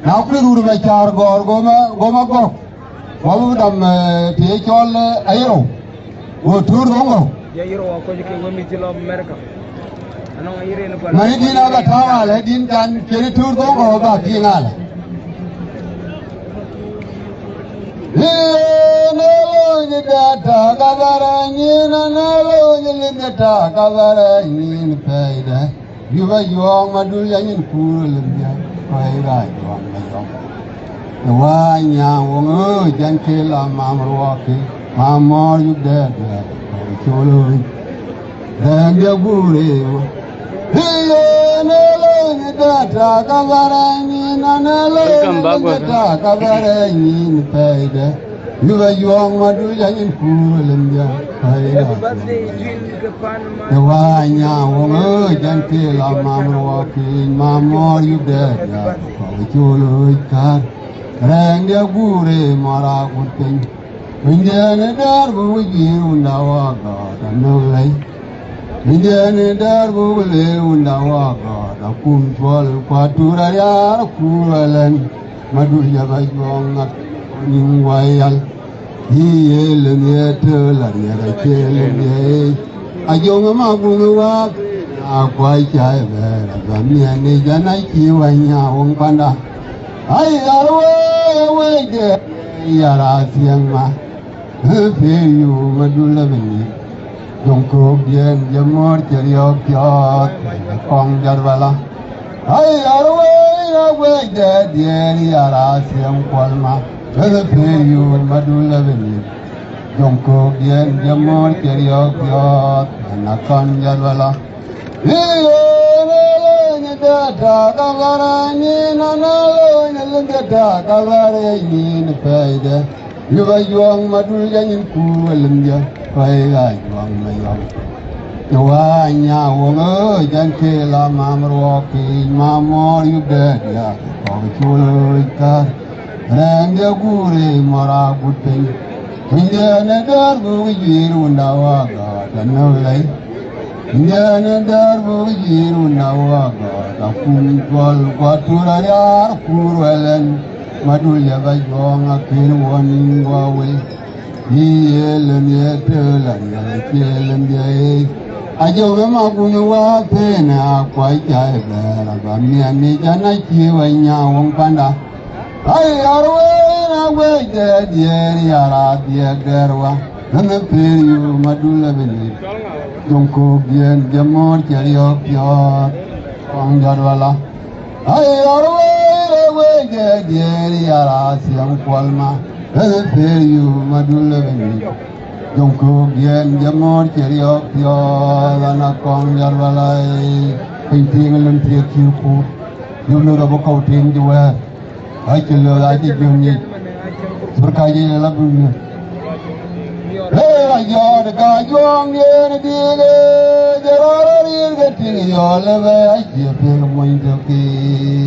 Now we do the char go. What would take all aero? Go to Rongo. America. Maridina Batala, let in can carry to Rongo about Pinala. You were young, Maduya in Poolia, the wine young, Jankilla, Mamma walking, Mamma, you dead, Cholo. Then the Guru. You were young, Maduya in Poolia. The wine young, Jankilla, Mamma walking, Mamma, you dead, Cholo. Rang the Guru, Mara would think. When the dark with you now, God, and no late. Indian darbu le undawa ga kum twal kwatura ya kualan maduya ba yong ningwayal yel ne tela ya kele ne ayong ma bunwa akwai chai ba ga mi ne jana ki wanya wong panda ai arwe we de ya ra siang ma fe yu madula beni Don't go bien, your more curious, Kong Jarvala. I are away, dead, dear, Arasiam Palma, whether pay you, Madula Veni. Don't go bien, your more curious, and a Kong Jarvala. You are young, Madula in Poolia. Fire, young Mayon. You are now, Jankilla, Mamma walking, Mamma, you dead, ya, or Chulika, and the Guru, Mara, good thing. Indian Darbu, you now, God, and no late. Indian Darbu, you now, God, a fool, Quatura, Purwellen, Maduya, by young, a king, one away. Yelling yet, killing the I do my Gunawa Pena, quite about me and me, and I kill a young panda. I are away, dead, yara, dear Garwa, and the pay you, Madula Veni. Don't cook yen, the more carry up your on Jarvala. I are away, dead, yara, young Palma. Pay you, Madula Veni. Don't go bien, the more carry up your than a con Yarvala, painting and take you put. You know the book out in the way. I can learn like it, you need. Surkaji Labun. Hey, you're the guy, young, you're the dealer. They're already getting your level. I keep in mind of the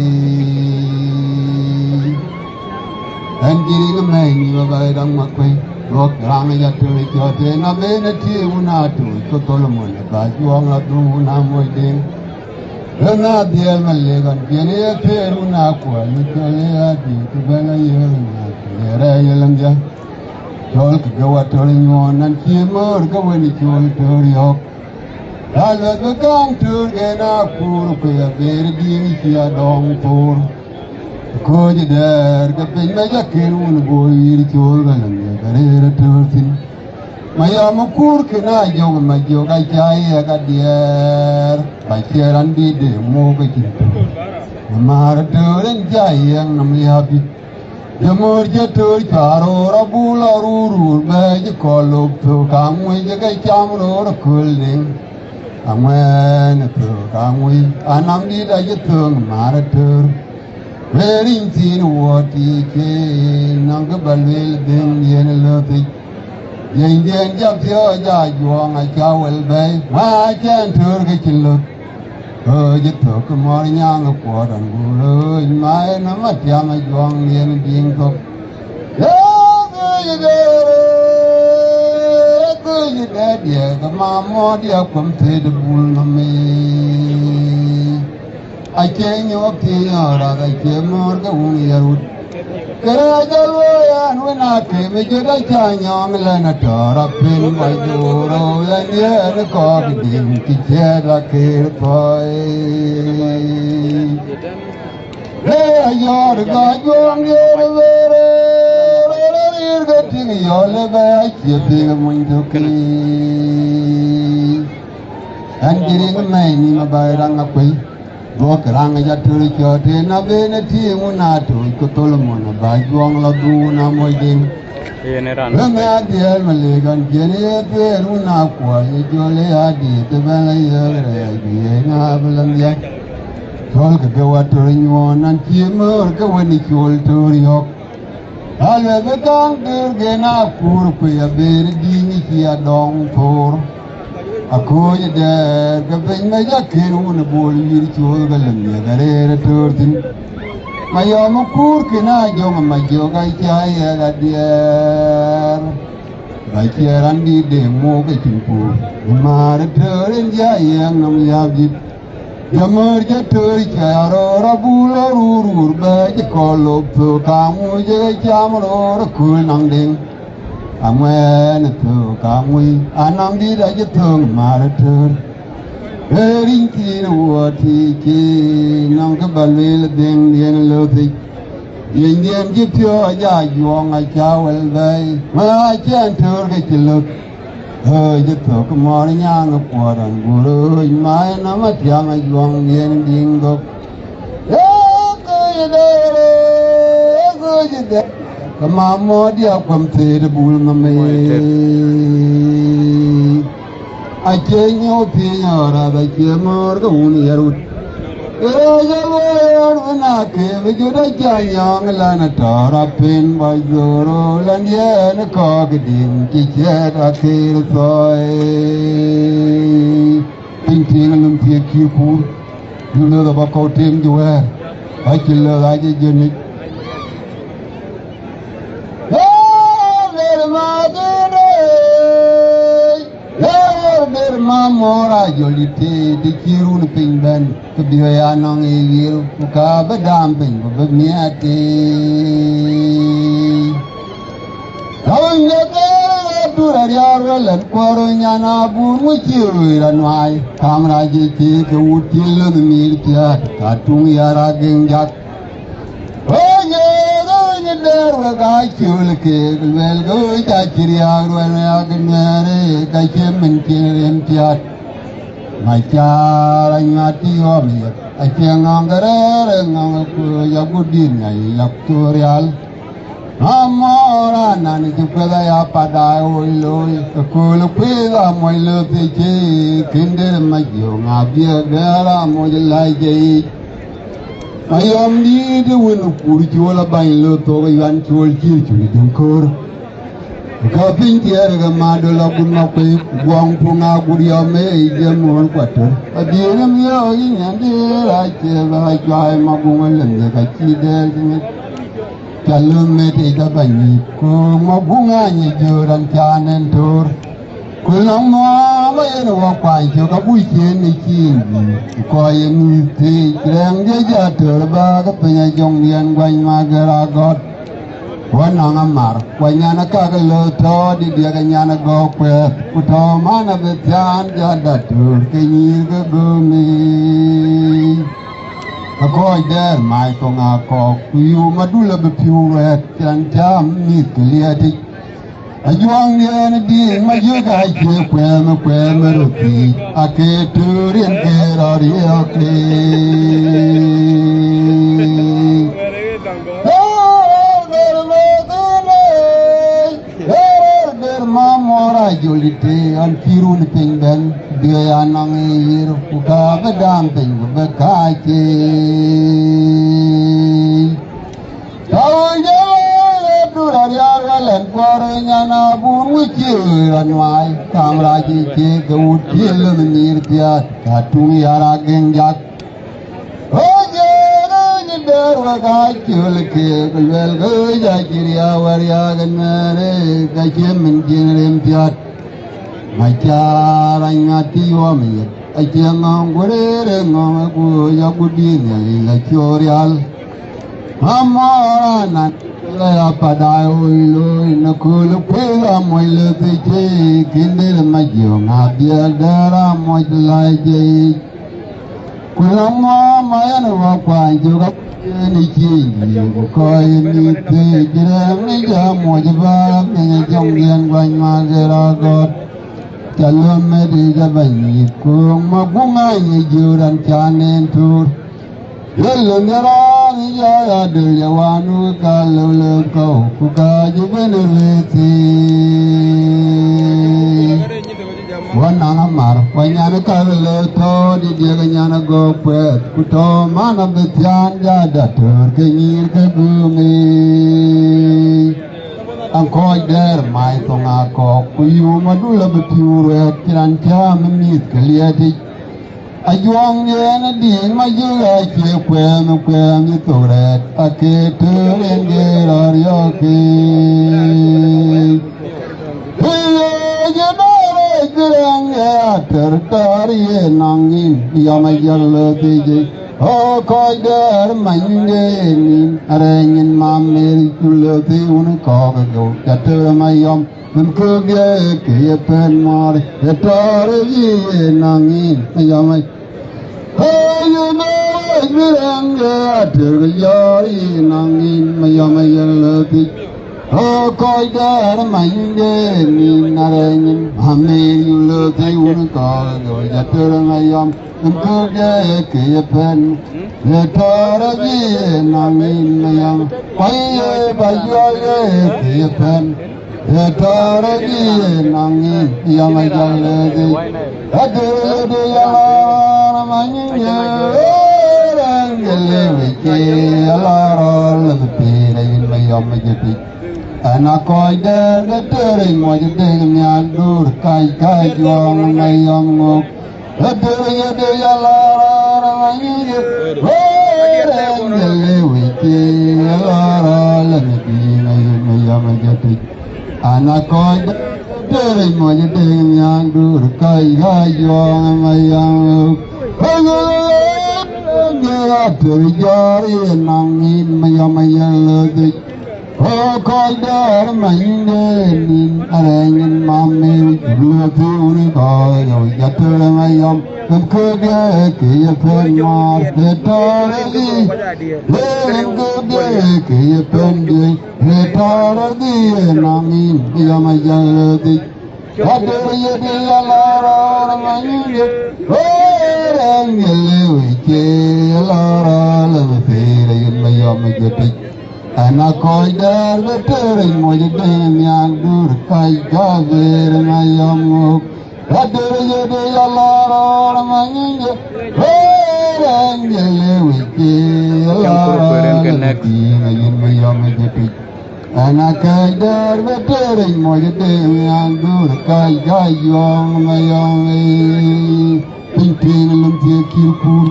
and getting a man, you have a young McQuay, rock Ramaya to it, your day, and a vanity, Unatu, Solomon, but you are not doing Namoidin. Then not the Elmaleg and Piania Perunaqua, Nicolia, to Bella Yelanga. Talk go at telling you on and see more go when it will turn you up. I let the come to get up for a very dear here, dong for. Could you dare get the Majakin when boy children and the career turning? My Amakur can I young my yoga jay got the air by care and be the mortgage. The Maratur and Jay and I'm happy. The more you told Karo, a bull or Uru, by the call up to come with the guy camera or a cooling. And when to come with, and I'm the tongue Maratur. Wearing thin water, Nanga Balil, then Yeneloti. Yangan Jab Yuang, I will bay, my can't turk look. Oh, you took a more young a quarter and go in my Namatama Yuang, Yen Dingo. You dead, yeah, the mamma, dear, come to the bull of me. I can't your king or I came more the woman. Karajalwayan when I came, I get a young Lenator, a pin by the world, and yet a coffee didn't get a care toy. There you're the god, you're getting your level, you think I'm going to kill. And getting a man in a bite a quay. Walk around a church in a vanity, Munato, Cotolomon, by Juan Laguna, Moidin. When I had the Elmaligan, Jenny, there, Unaqua, Julia, the Valley, Avalandia. Talk about to renew and Timur, when it's all to York. I'll have a tongue to get up, poor, a very dignity, a dong for. Aku jadi keping meja kenu na boleh dijual galang ya gara tertin. Maya makur kena jom majo kai cahaya gadiar. Bacaran di demo ke cimpu. Mar terin jaya nam yabjit. Jamur jatuh caharo rabul urur baca kolop kamu jaga jamur kul nangding. Amwen to kamui anam di raja thong marathon ering ti wati ki nang ka balwel deng dien lothi indian ji pyo ya yuang a chawel dai ma chen thur ke chiluk hơi ji to ka mor nyang po ran guru mai na ma tyang a yuang dien ding go ko ji de Kama modia kwam tere bul mame Ajenyo pinyora da kemor da uni yarut Erajalo yaruna ke vijuda janyang lana tara pin bajoro lan yen kogdin kichet akir soy Pinting lum pie kirpur Yulo da bakau tim juwe Akilo da jejenik Mora jolite di kirun pingban kebiaya nong igil buka bedamping bebniati Kawan jete durariaran korunya nabu muciru ranwai kamera jete ke util mirtiat katung yara gengjak Derwa kacul ke wel go caciri agwen agnere kace menkirim tiat macara ngati omi aceng angere ngang ku yagudin ngai laktorial amora nani kupeda ya pada oi kul peda moilo teche kinder majo ngabia gara mojlai jei Ayam ni de win kurjola bain lo to yan chol chil chul dengkor kapin tiar ga madola bunna pe guang punga guria me jamon kwater adina mi ai nyande ra che ba jai magungal le ka chi de kalum me te da bani ko magunga ni joran chanen tor Kulang mo ba yan wa kwai cho ka bui chen ni chin ko yen ti kreng je ja ter ba ka penya jong lian gwai ma gara got wan ang amar kwanya na ka lo to di dia ka nya na go pe ku to ma na be chan ja da tur ke ni ga go mi ko der mai ko nga ko ku yu ma du la be piu re chan cham ni kliati Ajuang dia ni di majuga je kwem roti ake turin kerari ake Ber mamora jolite an kirun pingben dia anang ir uga bedam ping bekaike Durariaran korunya nabun wicir anwai kamera jike ke util menirtia katung yara gengjak Oje ni derwa kacul ke kulwel ke jakiri awaria genere kacem menjirim tiat Macara ngati wamiyat ai chiang ngang quê ngang quê ya quê đi này là chorial amara na la padai oi loi na kul pela moi le te kindel ma yo nga dia dara moi lai je kulama mayan wa kwa jo ga ni chi ni ko ni te jira ni ja mo ba ni jong yen quan ma ra god chalom me di ja ba ni ko ma bunga ni juran chanen tur yelengara ni ya del yawanu kalule ko kuka jubeneleti wanana mar wanyana kalule to di dia nyana go pet kuto mana betyan ja datur kenyir ke gumi angkoi der mai tonga ko kuyu madula beture kiran cha memit keliati Ajuang yen di ma juga cie kuem toret ake teren gerar yoke. Hiye jenare gerang ya tertari nangin ya ma jalo teje. Oh koi der manjenin arengin mamel kulo te un kog go jater mayom. Mengkege ke pen mar etare ye nangin ayamai ayu na miranga terjari nangin mayamai lati oh koi dar mange ni narengin hame lati un ka go jater ayam mengkege ke pen etare ye nangin ayam pai bayu ye ke pen Etaragi nangin yang jaladi, adudi yang manyinya orang gelewiki alarol lebih mayam jadi. Anak koi der getering wajib nyadur kai juang mayam ngok. Adudi yang alarol manyinya orang gelewiki alarol lebih mayam jadi. Anak koi dari moja dengan dur kai juang mayang, dia terjari nangin mayang lagi. Oh koi dar mainin arengin mami lagi uni koi jatuh mayang. Kerja kia penmar betaragi, kerja kia pendek betaragi nangin dia majaladi. Ada dia lara mangin, orang lewi lara lewi mayam jadi. Anak koi dar beterin mojeng yang dur kai gaver mayam. Ada dia lara mangin, orang lewi lara lewi mayam jadi. Anak kadar beterin mojeng yang dur kai juang mayam. Pinting lembut kimpur,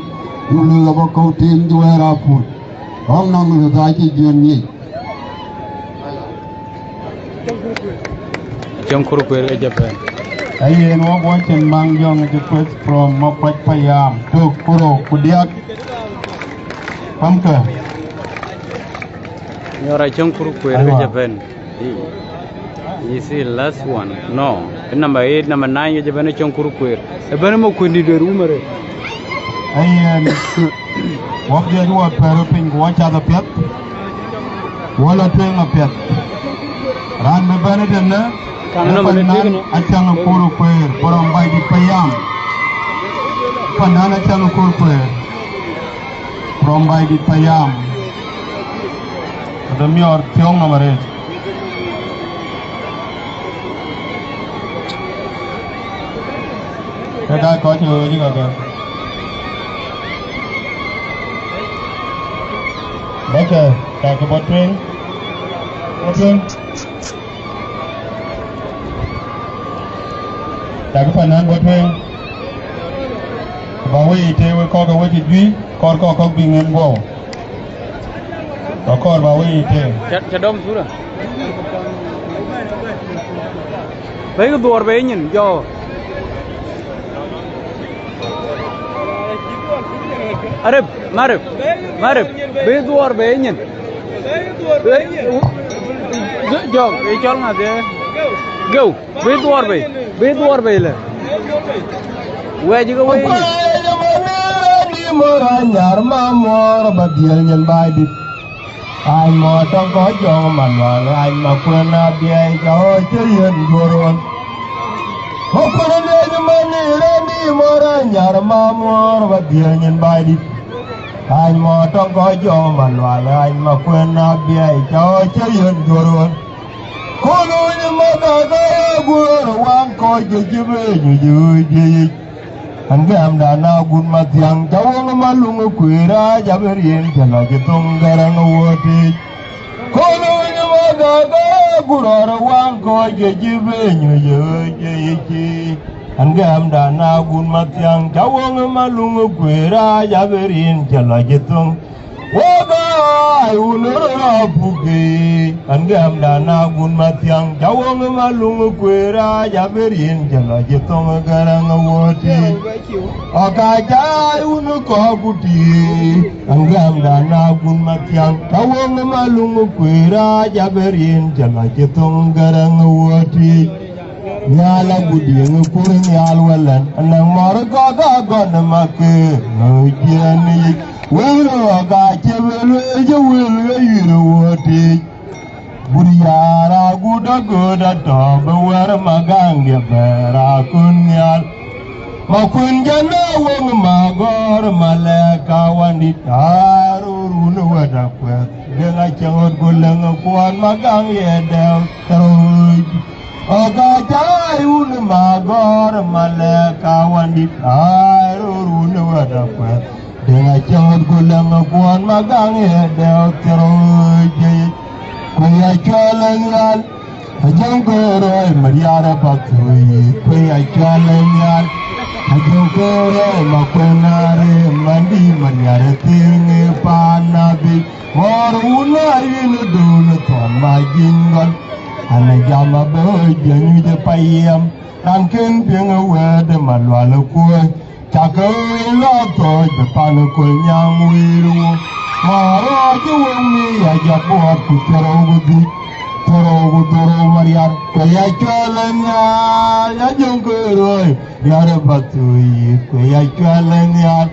dulu apa kau tim juara pun. Ông năm người ta chỉ duyên nhỉ. Trong khu quê ở Japan. Ai nó có chân mang dòng Japan from Mapat Payam to Kuro Kudiak. Pam ke? Nyora trong khu quê ở Japan. This is last one. No. Number 8, number 9 ở Japan trong khu quê. Japan mo quên đi rumah rồi. Ai Wak dia dua peru ping gua cada piat, wala tueng apiat. Ran bebana dena, kanan acang kuru per, orang bayi di payam. Kanan acang kuru per, orang bayi di payam. Demi or tiong nomor. Kita kau cuci juga tu. Baca, tak ke botring. Tak ke panan botring. Bawa itu, kau kau wajib duit, kau bingung kau. Kau bawa itu. Cadom sudah. Baik tu orang bayinya, jauh. Arif, Marif, beduar beyin. Jom, icol ngade. Go, beduar beyle. Wah juga wah. Nyar mamor badiel nyen baidi. Ai mo tong ko jong man wal ai ma kwena biai jo cheyen goron. Hokore de mani reni mora nyar mamor badiel nyen baidi. Ai mo tong ko jong man wal ai ma kwena biai jo cheyen goron. Kono ni ma ga ga goro wang ko je jibe ju Angam dana gun matiang jawang malung kuira jaberin jala jetong garang woti kono nyamaga gurara wang ko jejibe nyoye Angam dana gun matiang jawang malung kuira jaberin jala jetong waga unura puke Angam dana gun matiang jawang malung kuira jaberin jala jetong garang woti Okajai unu koguti Angam dana gun matiang Tawang malung kuira jaberin jala jetong garang woti Nyala budi ngukur nyal walan Anang marga gana make Ngujani Wero aga chebelu ejewelu yiru woti Buriara guda tobe wer magangya berakun nyal Makun jana wong magor maleka wandi tarurun wadakwet Denga cengot guleng kuan magang yedel teruj Oga jai un magor maleka wandi tarurun wadakwet Denga cengot guleng kuan magang yedel teruj Kuya cholengan Ajang koroi mariara bakui Kuya cholengan Ajokore makwenare mandi manyare tingi panabi Moruna inu dulu ton majingon Ana jama bejanyu de payam Rankin pinga wede malwala kue Chakawi loto de panukul nyang wiru Maro juwemi ajabuat kutero gudi Toro mariar kaya chalanya ya jongkoroi yare batui kaya chalanya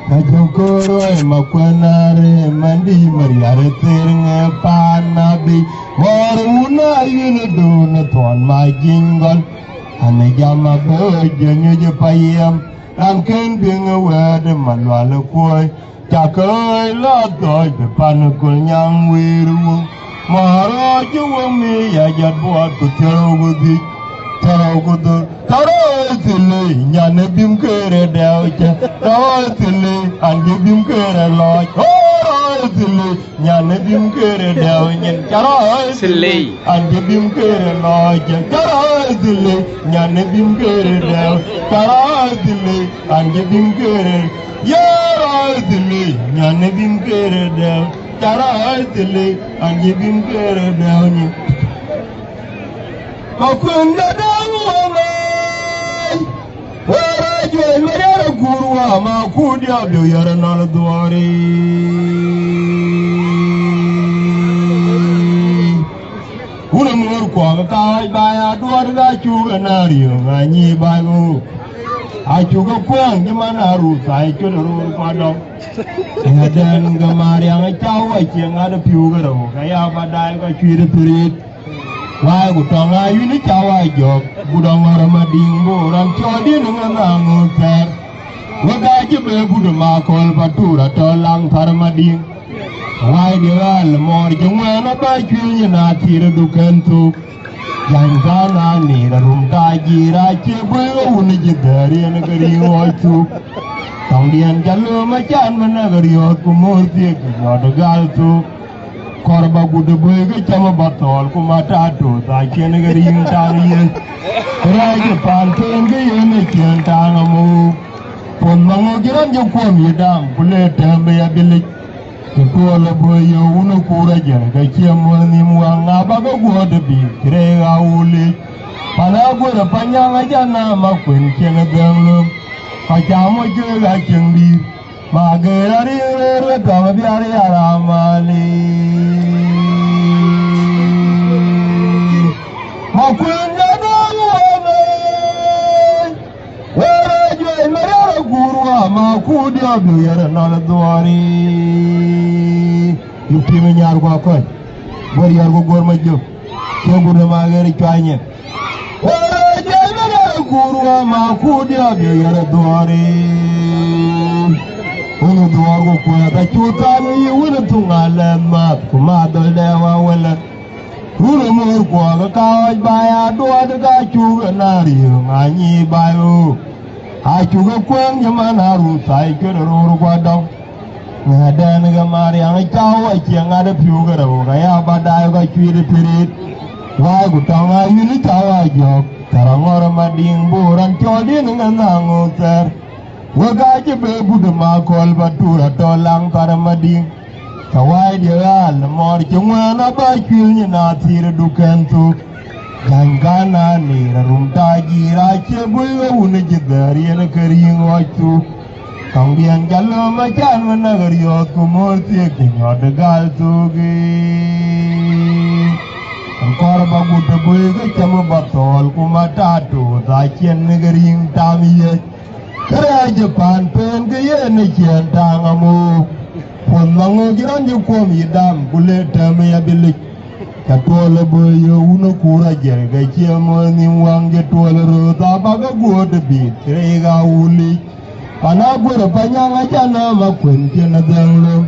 ya jongkoroi makwenare mandi mariar teringe panabi moruna yinu duna ton majingon ane jama bejanyu je payam ranken binga wede malwala koi cakai latoi depanukul nyang wiru Mahara juwami ya jadbuat kuterogudi Terogudu Tarotili nyane bimkere dewche Tarotili andi bimkere loj Tarotili nyane bimkere dewche Tarotili andi bimkere loj Tarotili nyane bimkere dewche Tarotili andi bimkere Yarotili nyane bimkere dewche Tarotili andi bimkere dewche Makunda dawamai Wara jwe merera kurwa makudi abdo yara nal duwari Una mur kwa kawai baya duwar ga chuga nariyo ganyi bago Achuga kwang jimana rusa ichuduru kwado Ngaden gamari ang chawa chiang piuga raho Kaya badai ka chwiri turit Wai gutonga yuni chawa jok Budong ramading boram chodi nunganang uter Wagaji be budu makol patura tolang paramading Wai diwal mor jungwana ba chwinyi na tira dukentu Jankana nira rumta jira chebwe uni jidari nagari oitu Tongdian jalo machan managari okumurti kijodo galtu Korba gudu bege chama batol kumata to ta chen gari tang yen Raja panten ge yen chen tang mu Pon mango giran jo kom yedang pule tembe ya bilik Ko la boyo uno kura jen ga chemo ni muanga baga gode bi kre gauli Pana gora panyanga jana makwen chen ganglo Kachamo je ga chen bi Magerari re kambiari aramali Makunja dangwane Waraje mayara gurwa makudia biyara naladwari Yuki menyar kwa koi Bori yargo gorma juk Kegurna mageri kanya Waraje mayara gurwa makudia biyara dwari Unu duwago kwa da chutani wuna tungala mat kuma doldewa wala Unu mur kwa ka kawaj baya duwa daga chuga nari nganyi bayo Ha chuga kwang jamana rusai kira ruru kwa dong Ngadan ga mari ang chawa chiang ada piuga rawo kaya badai ga chuiri pirit Wai gutanga yuni chawa jok Tarangora mading buran chodi nganangu ter Wagaje be budu makol batura tolang paramading Kawai dia al mor chungwana ba chilnya na tira dukantu Gangana ni rumta gira chebuya una jidari na karing wachu Kangdian jalo machan managariyo kumorti kinyo degal tugi Angkor bagudu buiga chamu batol kumatatu Dachien nagaring tamiyat Kaya Japan pen kaya na kiyan tangamu Pon mango giran jukom yidam kule tame ya bilik Katola boyo uno kura jerga kiya mo niwang jetola rota baga guoda bit Krega uli Pana gura panyanga jana makwen kena danglo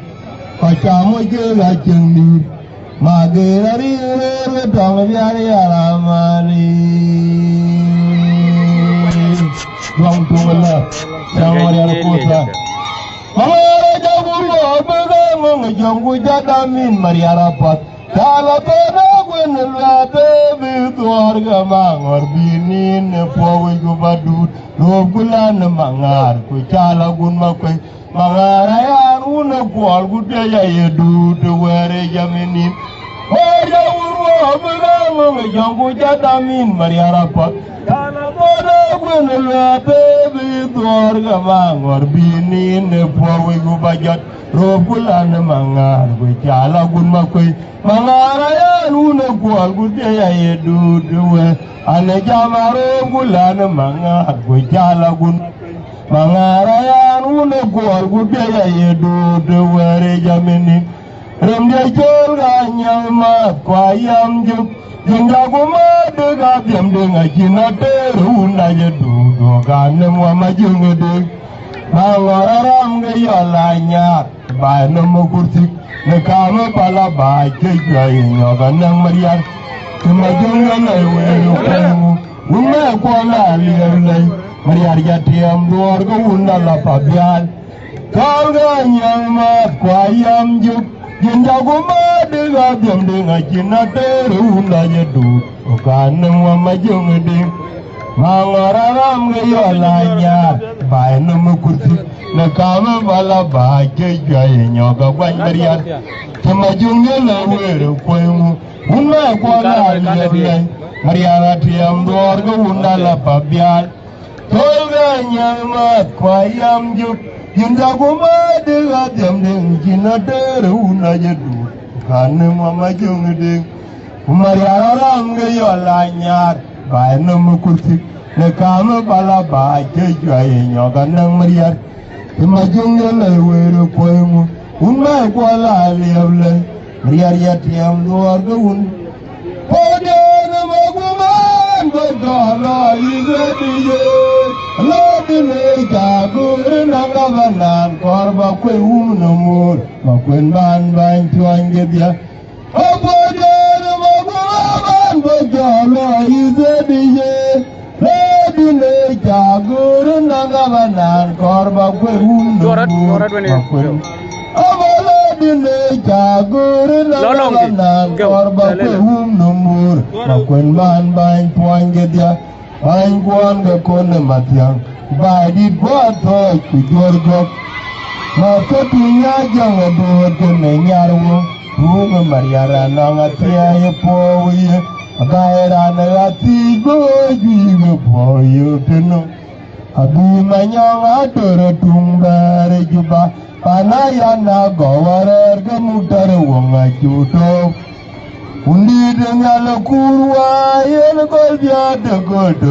Pachamo kela cengdir Magera rinre tanga biari aramali Tuang tungala, jangan ada kota. Mama jago bergabung janggu jadamin Maria rapat. Kalau pada guenela baby tuarga mangor binin powi gubadut. 2 bulan mangar ku cala gun makwe. Mangarayan una kual gudaya yedu tuwere jaminin. Jago bergabung janggu jadamin Maria rapat. Kalau pada guenela baby tuarga mangor binin powi gubajat 2 bulan mangar ku cala gun makwe. Mangarayan una kual gudaya yedu tuwe ane jamaro bulan mangar ku cala gun Mangarayan una kual gudaya yedu tuwe jamini remde chol ganyang mat kwa yam juk Jinga guma dega biam denga china teru na yedu do gane mwa majunge de Mangararam ge yolanya ba no mukurtik ne kama pala ba ke jai nyoga nang mariar kemajunge na weru kemu unme kola lirlai mariar jatiam duor go unda la pabial kalga nyama kwa yam juk Jinja guma dega biam denga china teru na yedu do gane mwa majunge de Mangararam ge yolanya ba no mukurtik ne kama pala ba ke jai nyoga gwan mariar kemajunge na weru kemu unme kola lirlai mariar jatiam duor go unda la pabial Tolga nyama kwa yam juk Jinja guma dega biam denga china teru na yedu kane mama jungde Mariararam ge yolanya ba no mukurtik ne kama bala ba ke jai nyoga nang mariar kemajunge na weru kemu unme kola lirlai mariar jatiam duor go unda Podena maguman begala izediye Lodine jago nanga banan korba kwe umnumur Makwen ban ban tuan gedia Podena maguman begala izediye Lodine jago nanga banan korba kwe umnumur Makwen Abaladine jagore la banan korba kwe numur makwen man bain puan gedia bain kuan ga kone matiang badi boto ku jorgok makatinya jang do kene nyarwo bunga mariara nanga tiaye poye agaira na ati go jiwe poyo teno Abi manyang atur tungbar juba panayana gawarar gemutar wonga juto undi dengan kurwa yen golbia de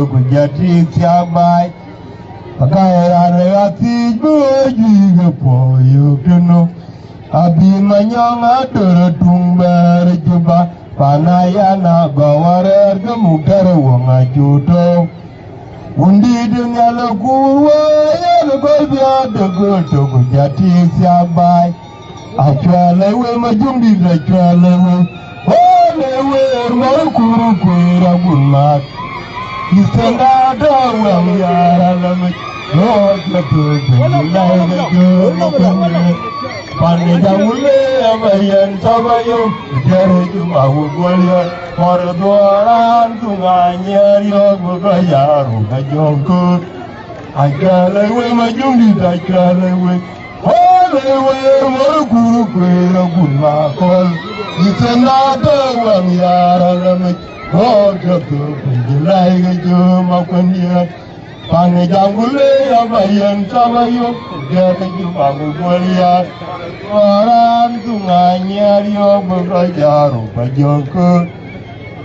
kujati siabai pagairan ati boji gepo yukno abi manyang atur tungbar juba panayana gawarar gemutar wonga juto undi dengan kurwa yen golbia de kujati siabai acuale we majumbi acuale we lewe marukuru kwera bunmat isenda dawa yara lamit no jatu lai jo pani jawule abayan sabayo jare jumahu golya kordoran tunganya yo bugayaru gajongko ajale we majumdi ajale we lewe marukuru kwera bunmakol isenda dawa yara lamit no jatu lai jo makwanya pani jawule abayan sabayo jare jumahu golya orang tunganya yo bugayaru gajongko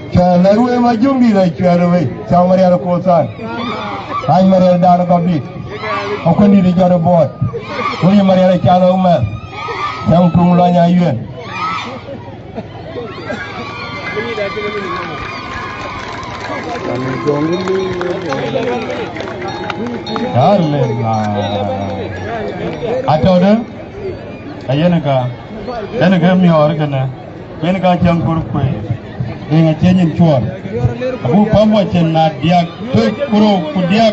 Chalawe majumbi la chalawe chamari ala kosan ay mari dara gabi akondi di jara bot woni mari ala chalawe ma sam kumula nya yuen atode ayenaka mi organa menaka jam kurkwe dengan jenin cuar, abu pamwa cenna diak tuk kuro kudiak,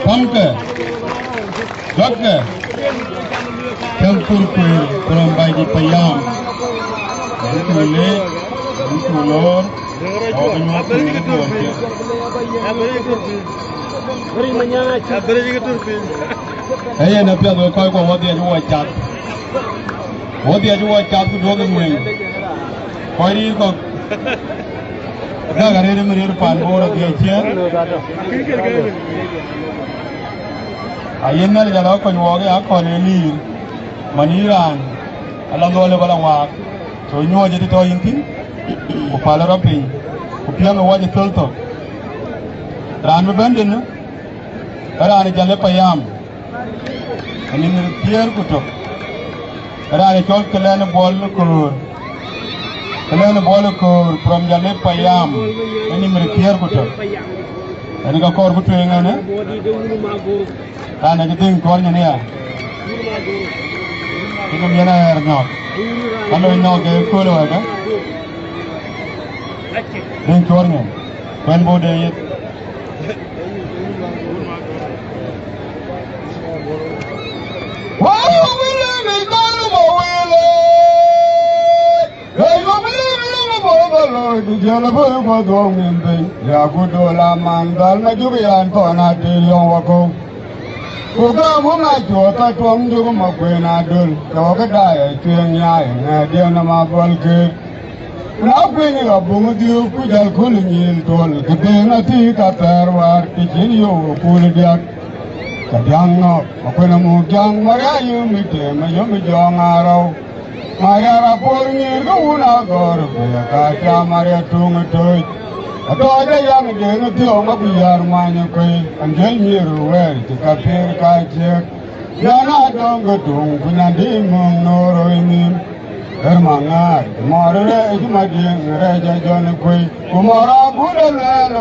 pamke, dokke, campur kue kurang di payam, itu le, itu lor, orang macam ni tu orang. Beri menyala, beri juga turun. Ayah nak pergi kau wadi aja cat, wadi aja cat tu dua kali. Koi ko da gare mere pan bora diya ayenna jalo ko nyoge akone ni maniran alangole balangwa so nyoje to yintin ko pala rapi ko piano waje tolto ran benden ran jale payam ani ni tier ko to ran chol kelen bol ko kalian boleh kor from jale payam ini merkiar betul ini kau kor betul yang mana karena kita kornya ni ya kita mana air nyok kalau nyok ke kolo ada ini kornya kan boleh Dijala boy ko dong imbe ya kudola mandal na jubian to na tilion wako kuga mo na jota tom jugo makwena dul to ka dai tuen ya na dia na ma bolke na kwini ga bungu diu ku jal kulnyil tol ke na ti ka terwar ti yo kul dia ka jango makwena mu jang mara yu mi te ma yo mi jong aro Maria Purni Guna Gor, Kacha Maria Tungatoi. A daughter young again, the Oma Biyar Manakoi, and Jelmiru, where to Kapir Kachek. Yana don't go to Kunadi Noro in him. Hermana, Mara is Madin, Raja John Quay, Kumara Buddha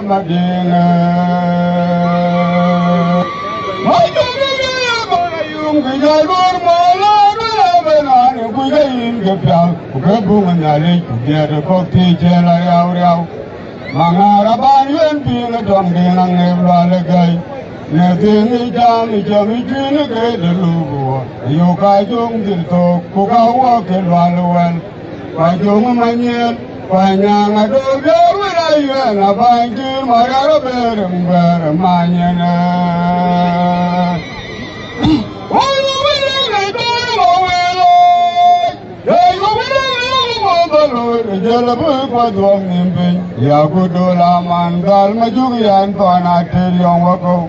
Madina. My Mangara Bayan being a donkey and never guy. Nothing jam, Jimmy Jin, great Lugo. You guys don't get to cook out walking well. By Jung Manian, by Yang, I don't go where I am. I find you, my Arab and bear Manian. Jalabu kwa dong nimbe ya kudola mandal majugian to na teliong wako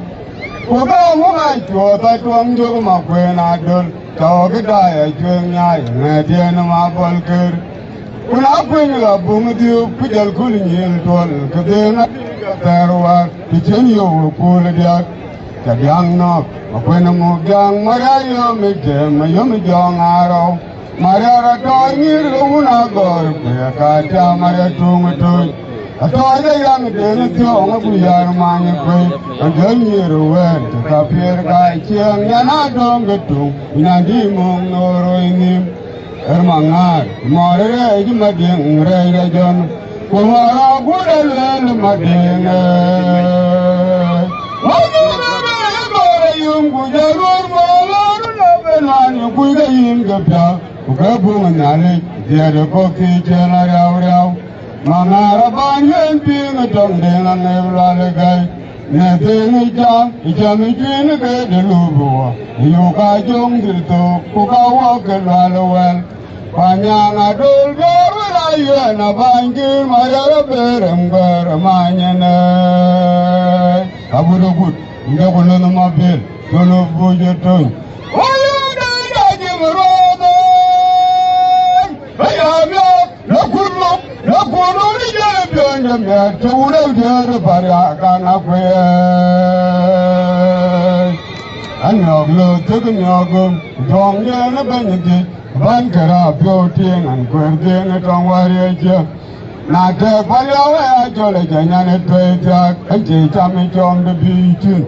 cô cao ngũ ai chùa ta tuông cho mà quên à đơn cho cái đại ở chuyện nhai nghe tiền mà bol kir cô nào quên là bung tiêu cứ giờ cô nhìn tuần cái tiền á terwa thì chuyện nhiều cô là điạc cái điang nó mà quên một giang mà ra yo mi tiền mà yo mi giang aro mà ra đôi như lu na gọi cái cha mà ra tung tôi tôi đây yang đến chỗ mà bây giờ mà như vậy anh như rồi ta phía cái chiang nhà na đông cái tung nhà đi mong rồi nim ermangar mà ra cái mà điện ra ra john cũng là bố lên mà điện yung kujarur malar na belan kuy kayin gapya ukabung nale dia de koki chena raw raw mangara banyen ping tong deng nevla le gai ne deng jam jin ke de lubo yu ka jong dil to ku ka wa ke la wel panyang adul gor la ye na banjir mara berem ber manyane abudu gut nga ko nono ma bel nono boje toy oyo da jimrodo ayamya la kullu ni jere bionde me tuure jere bari kana kwe anyog lo tugnyogo jonge na benji ban kara biotin an kwerde na tongwari je na te palyawe ajole janyane toita kanche chami chom de bitin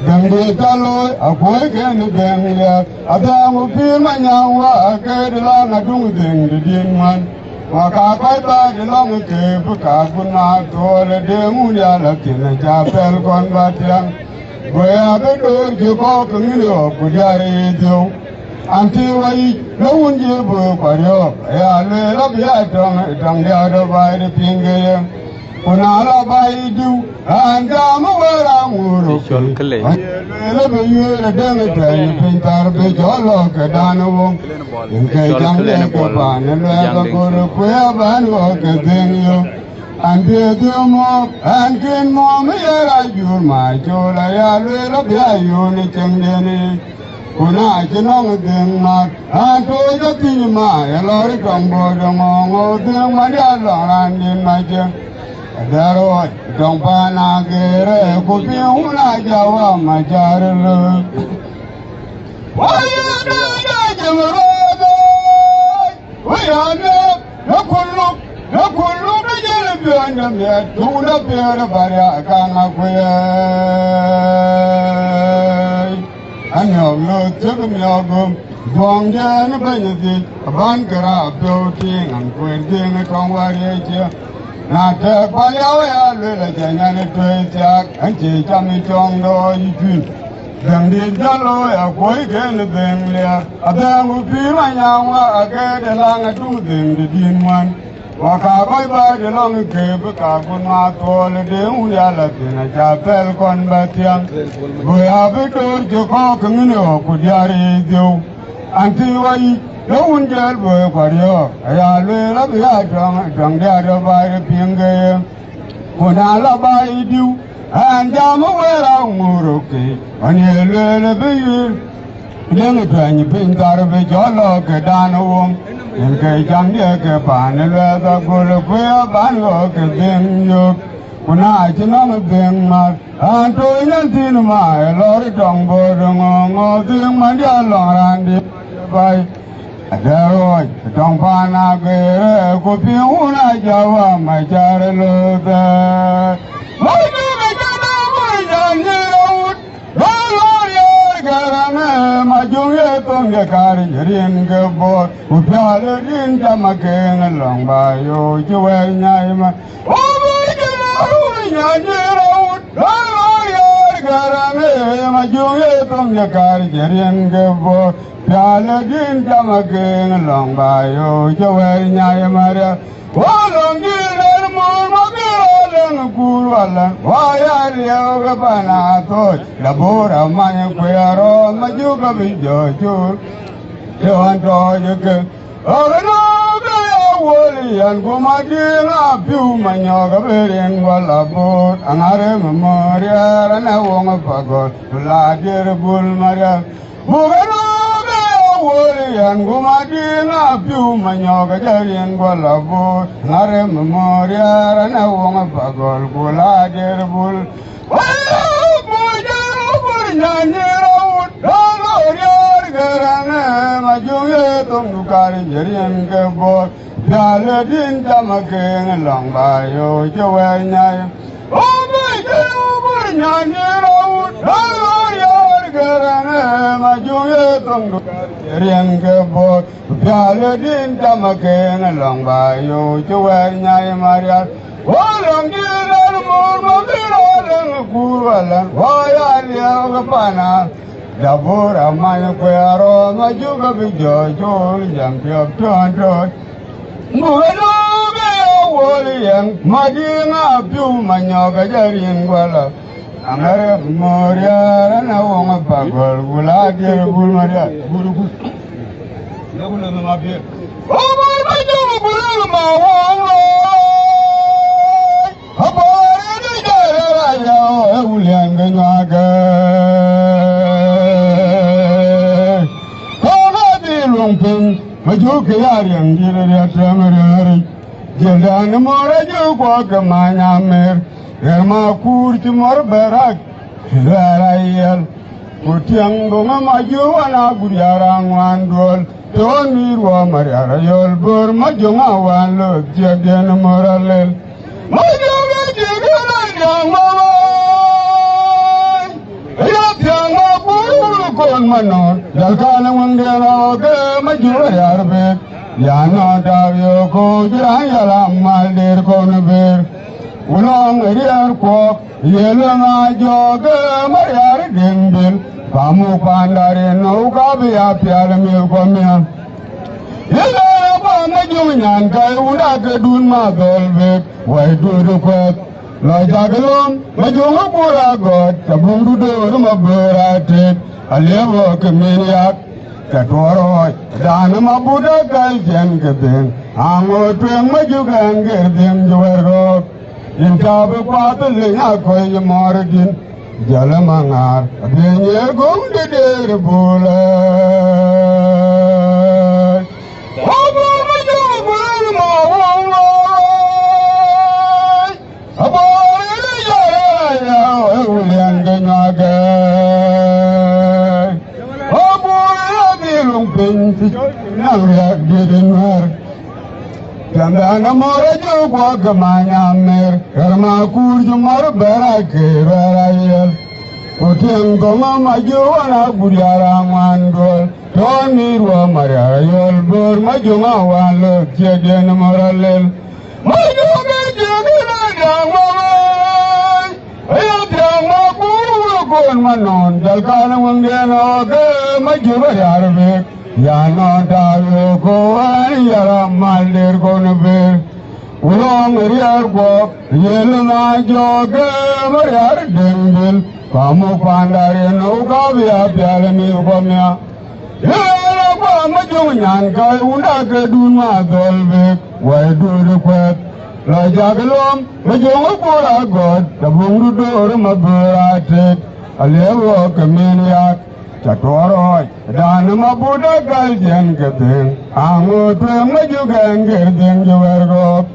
dangde talo akoy ken bengle adamu pima nyawa akedla na dung ding de dinman waka kai ba de long ke buka kuna tole de munya la tina japel kon batiang goya be do je ko kungiro kujari dio anti wai lawun je bo paryo ya le la ya tong dia do bai de pinge kuna la bai du anda mo wara muro le be ye le de me tai pintar be jolo ke danu inke jang le ko pa ne le ko ko ya ban wo ke den yo ande de mo ankin mo me ya jur ma jola ya le la ya yo ni cheng de ni kuna chinong ding ma anto yo tin ma ya lori kambo ngo ding ma ya lo ran din ma je daro dong pa na gere ko pi una jawa ma jar lo wa ya da jamro do wa ya na kullu be jere bi anda me tu na be ra bara kana ko anyog lo tukum yogum dongjan banyati ban kara beauty and quentin tongwari je na te palyawe alwe janyane toitak anchi chami chongdo yipin dangdi jalo ya koi ken bengle adangu pima nyawa agede langa tu dingdi dinman waka koi ba de long ke buka kunwa tole de uya la tina chapel kon batiang goya be dor je ko kungino kudiari dio anti wai lawun jel bo kwaryo ya le la ya dong dia do ba de pinge kuna la ba idu anja mo wera nguruke ani le be yir leng tani pintar be jolo ke danum inke jamye ke pan le da gol kwe ban lo ke den yo kuna chinong den ma anto yan tin ma lor dong bo ngo ding ma dia lo ran di bai adaro dong pa na ge ko pi una jawa ma jar lo da mo ni me jana mo jan ni garana majuye tonge kari rin ge bo upyale rin jamake ngalong ba yo juwe nyai ma o ge ru nyani raut yo garana majuye tonge kari rin ge bo upyale rin jamake ngalong ba yo juwe nyai ma ra o longi ler mo ma Gurwala, why are you Panato? The Bora Maya Quero, Majuka Bijo, you want to you can. Oh, no, they are yan kumadina piu manyoga berin walabot angare memoria rana wonga pagod buladir bul maria bugano woli yan kumadina piu manyoga jarin walabot angare memoria rana wonga pagod buladir bul Majuye tum dukari jerian ke bor, jale din jamaking long bayo jawa nyai. Oh my God, nyanyi raut, dalor yor gerane. Majuye tum dukari jerian ke bor, jale din jamaking long bayo jawa nyai Maria. Walang gilar mur mabiran kurwalan, waya liya kapana. Dabur amai kuaro majuga bijojol jam tiap tuan. Mugado gaya wolian madinga piu manyoga jarin gwala. Angare moria rana wonga pagol gula dir bul maria buru bul. Lagu nama mabir. Oh majuga bulu mawong. Abore ni jaya ya ulian genyaga. Majuk yang diri tamari jalan mora kwa kamanya mer erma kurti mor barak rayal kutiang gonga maju wana guriarang wandol toni ruwa mariara yol bor majonga wan lo jagen moralel majonga jagen yang mama kon manon dalkana wangena ke majur yarbe yana davyo ko jira yala malder kon ber ulong riar ko yelanga joge maryar dembel kamu pandare nauka be apyal mil komya yela ba majur nyan kai unda ke dun ma dolbe wai dur ko la jaglom majur pura god tabundu do maburate Aliyewo kemiriak katwaro dana mabuda kaljen keben ango tuen majugan gerdim jwergo intabe kwatele akoy mordin jalamangar benye gumde der bula obo majubul mawolo abo ya ulian genyaga Nangyak didengar, jandana mora jugwa kamanya mer, karma kurjumar berake berayal, utiang goma maju wana budiara mandol, toni ruwa marayal bor maju ngawalo jaden moralel, maju gejena dangwai, ayat dangwa kon manon dalkana wangena ke maju berarbe. Yana dayo ko yara malder kono ber ulong riar ko yelna joge maryar dembel kamu pandare nauka biya pyale mi komya yela ko majung nyan kai unda ke dunma dolbe wai dur kwet la jaglom majung pura god tabung dur maburate alewo kemeniak Catoro dan mabuda kaljen keben ango tuen majugan gerden jwergo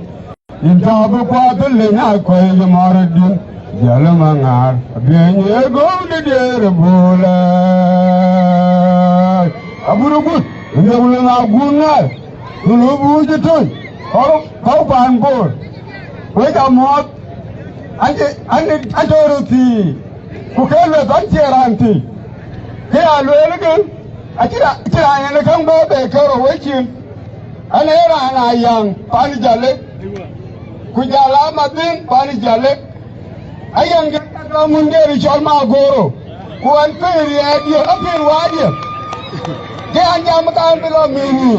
intabu kwatul na koy mordin jalmangar benye gomde der bula aburugut ndewul na gunal dulu buje toy kau pan bor we jamot ande ajoroti ku kele ban ceranti Kaya lwelegen akira yana kan gobe karo wakin ana yara ana yang pani jale kujala madin pani jale ayang ga munderi chol ma goro ku an peri adio apir wadio ke anja makan bilo mini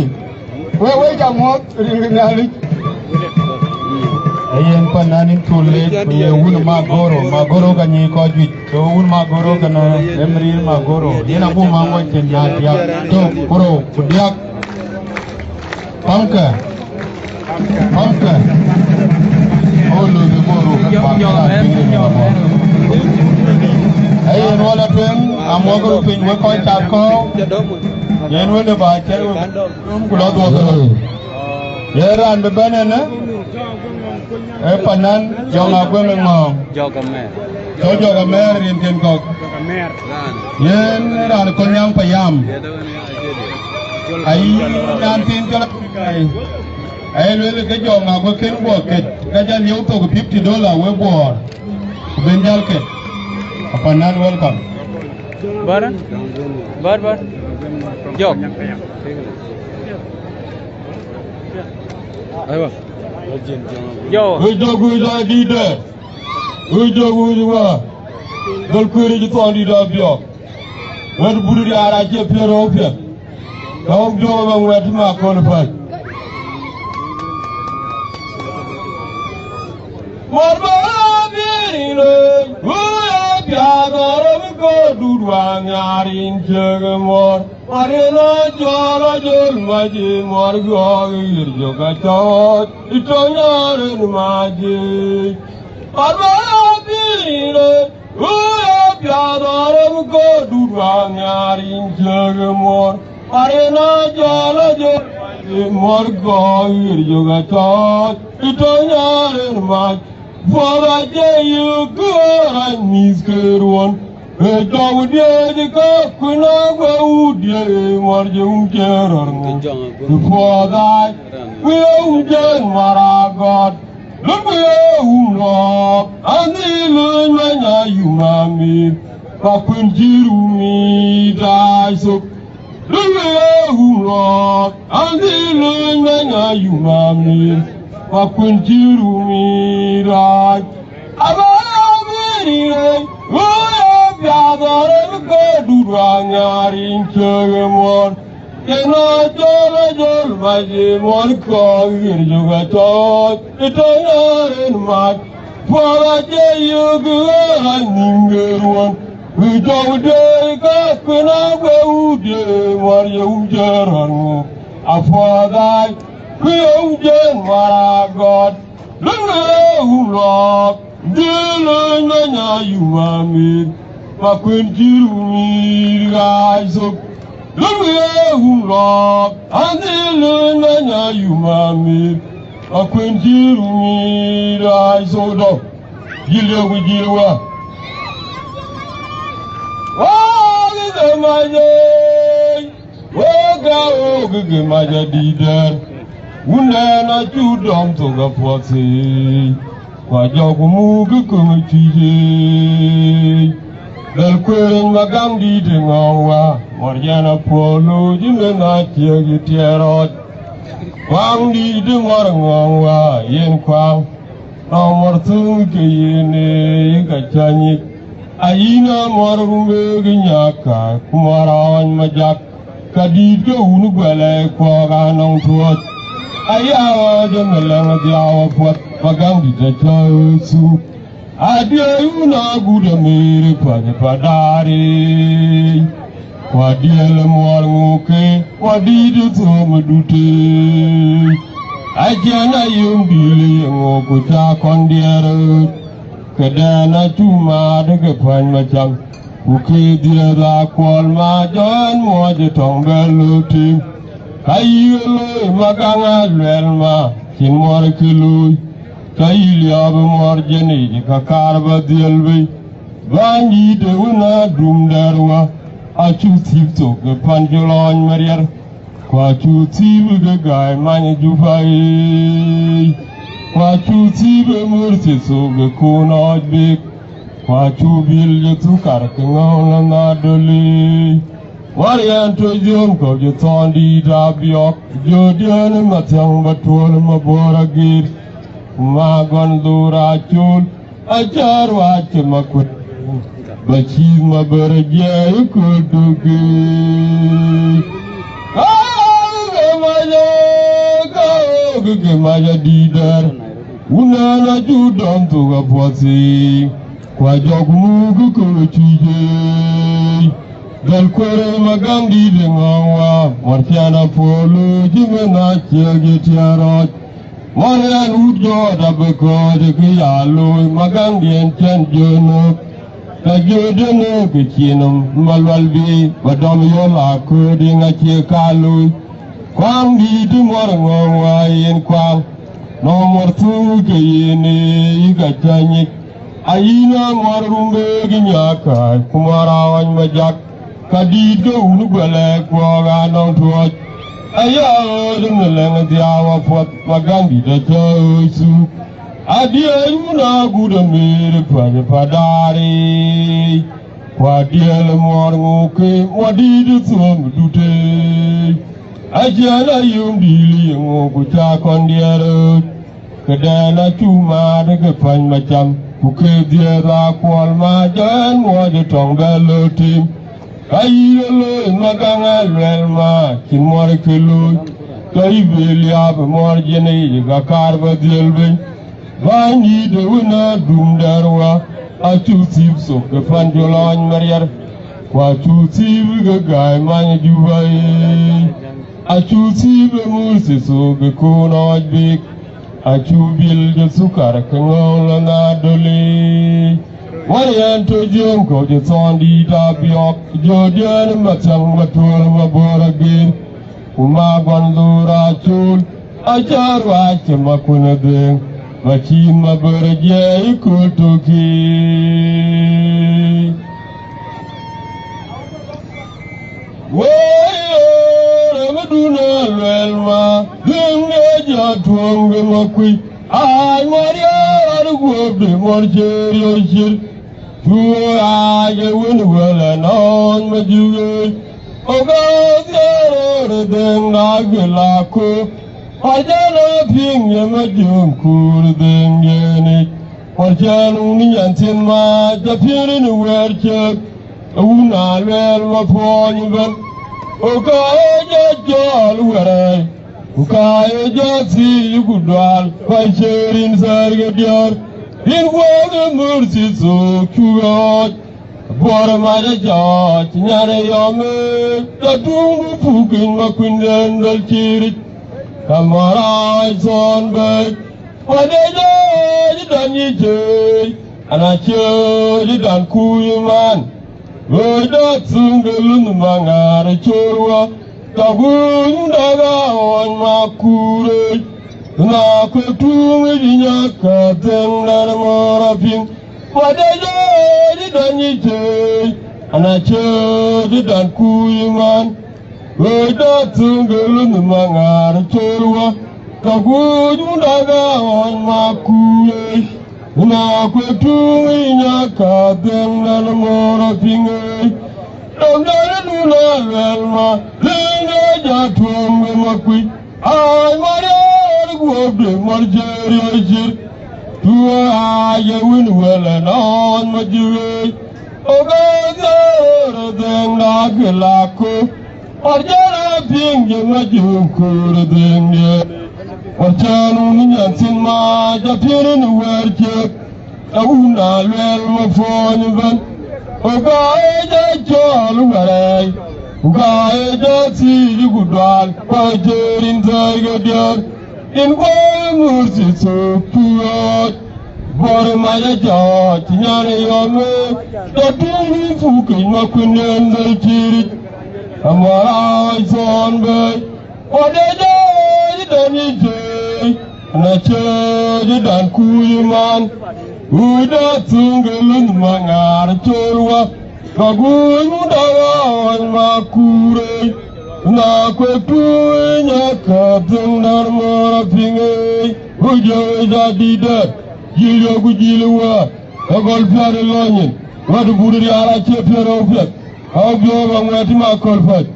we jamot ringinali ayen pananin tulle ye wun magoro kanyi ko jwi to wun magoro kana emril magoro dina bu mango tenya dia to kuro kudiak pamka la tuen amogo pin we ko ta ko yen we ba cher ku lo do ko ye ran be banana e panan jonga gwe ngo joga mer rin ken ko yen ran ko nyang payam ai nan tin ko ai le ke jonga gwe ken bo ke ga jan yow to $50 we bor benjal ke panan welcome bar jog ayo yo jogu da di de jogu wa dol ko ri to andi da bio wad buru ya ara je pero pe taw do ma wati ma ko le fa morba birino uya piagoro ko dudwa nyarin jegemor arena jala jol maji mor go irjo ga tot itonyaren maji morba birino uya piagoro ko dudwa nyarin jegemor arena jala jol mor go irjo ga tot itonyaren maji. For a day you go and miss good one. A dog dear the cock when I go dear what you care or before that we own what I got. Look where love and the learn when I you mammy. Papun me die so. Look where love and the learn when I you mammy. Papun me right. Abang oh, gather go do rangarin chegamor. Kena jol maji mon ko you got tot. It ain't much. For a day you go and one. We don't take a kuna go de what you jeron. For that we own what I got. Look rock. Dilo nanya you mami, pakwenjiru mi guys up. Look rock. And dilo nanya you mami, pakwenjiru mi guys up. Gile wijiwa. Oh, the maja. Oh, the maja dider. Unena chudom to the posse. Wajogumu kumutije Del kwering magam di dengawa Morjana polo jimena tiagi tierot Wang di dengor ngawa yen kwang Nomor tungke yene kacanyik Ayina morumbe ginyaka Kumarawan majak Kadid ke unu gwele kwa ganong tuot Ayawa jemelang diawa puat Pagang di dacu, adia una guda mere pada padari, wadia lemuar ngoke, wadi itu medute, ajana yung bili ngoku takon diarut, kedana cuma dekepan macam, buke dia lakual majan muaje tongbel lutim, kayu loy magang alwelma, kimor kilui. Kaili abu morjani kakarba dielbi bangi de una dumdarwa achu tipto ke panjolon mariar kwa chu tibu ke gai mani jufai kwa chu tibu murti so ke kunoj bik kwa chu bil je tukar ke ngawla nadoli warian to jom ko je tondi dabiok jodian matang batol mabora gir Magon dura chul ajar wach makut bachir maberja kudugi maja didar unana judam tuga posi kwa jogmu kuchije dal kwere magam dide ngawa martiana polo jimena chege tiarot Marian ujo da beko de kiyalo magang dien chen jono Kajudene kichinum malwalbi wadom yola kudi ngachi kalu kwang di tu morngong wayin kwang nomor tu kayini ikachanyik ayina morumbe ginyaka kumarawan majak kadid go unugwale kwaga nong tuwaj ayaw dungeleng diawa pot magandi da chawsu Adia yuna guda mere padari Wadia le morngo ke wadi tsum dute Ajala yum dili ngo kucha kondiero Kedana cuma de pan macam Buke dia ra kwal ma dan mo de tong belo tim Ayilo maganga lelma kimor kelo Kai belia be mor jene ga karba dilbe Vanyi de wina dum darwa a chutsib so ke fanjolon mariar wa chutsib ga gai man jubai a chutsib musi so ke kono bik a chubil de sukar ke ngol na dole warian to jom ko de sondi da biok jodian matang batul mabora gin uma gondura chul a charwa chema kunadeng Machima berjaya kutuki Wayo ramaduna lelma Dunga jatuang gemakui Ay maria argubde morjeri orjir Tua aja winwala non majuge Oga zero denga gelako Ajala ping yamajum kurdengeni Warjanu niyantin ma japirin werchek Una lel mafonyiban Ukaja jol waray Ukaja si yugudwal Pancherin sargadyar In waga mursi so kugot Bora maja jaj Nyare yame Tatungu pukin makunden dal chirit Kamarai son bay, wadeja dan yijay, anache dan kuyman. Wedat sunggelun mangar chorwa, tagun daga on makure. Na kutung dinya katen dan morapin, wadeja dan yijay, anache dan kuyman. Wedat sunggelun mangar chorwa Kaguju daga on makule Na kwetu inyaka Dengan mora pinge Dangdara nuna velma Linga jatuam gemakwi Ay maria Guabde marjeri ajir Tua aja winwele non majiwe Oga denga gelako Arjana pinge majum kurdenge Warchanu ninyantin ma japirin werchek Tauna lel mafonyban Uga eja chol waray Uga eja si yugudwal Pajerin zaygadyar In kwa mursi so puyot Bore maya jaj nyane yome Tatuni fukin makunen dal chirit Amarai son bay Wadeja dan yijay Anache dan kuyman Uda tunggelun mangar chorwa Kaguy mudawan makure Na kwetu nyaka tengnar mora pinge Ujo jadidat Jilyo kujilwa Kagol piare lonyin Wadu buduri ala chepiara ufyak Au bioga mwati makol faj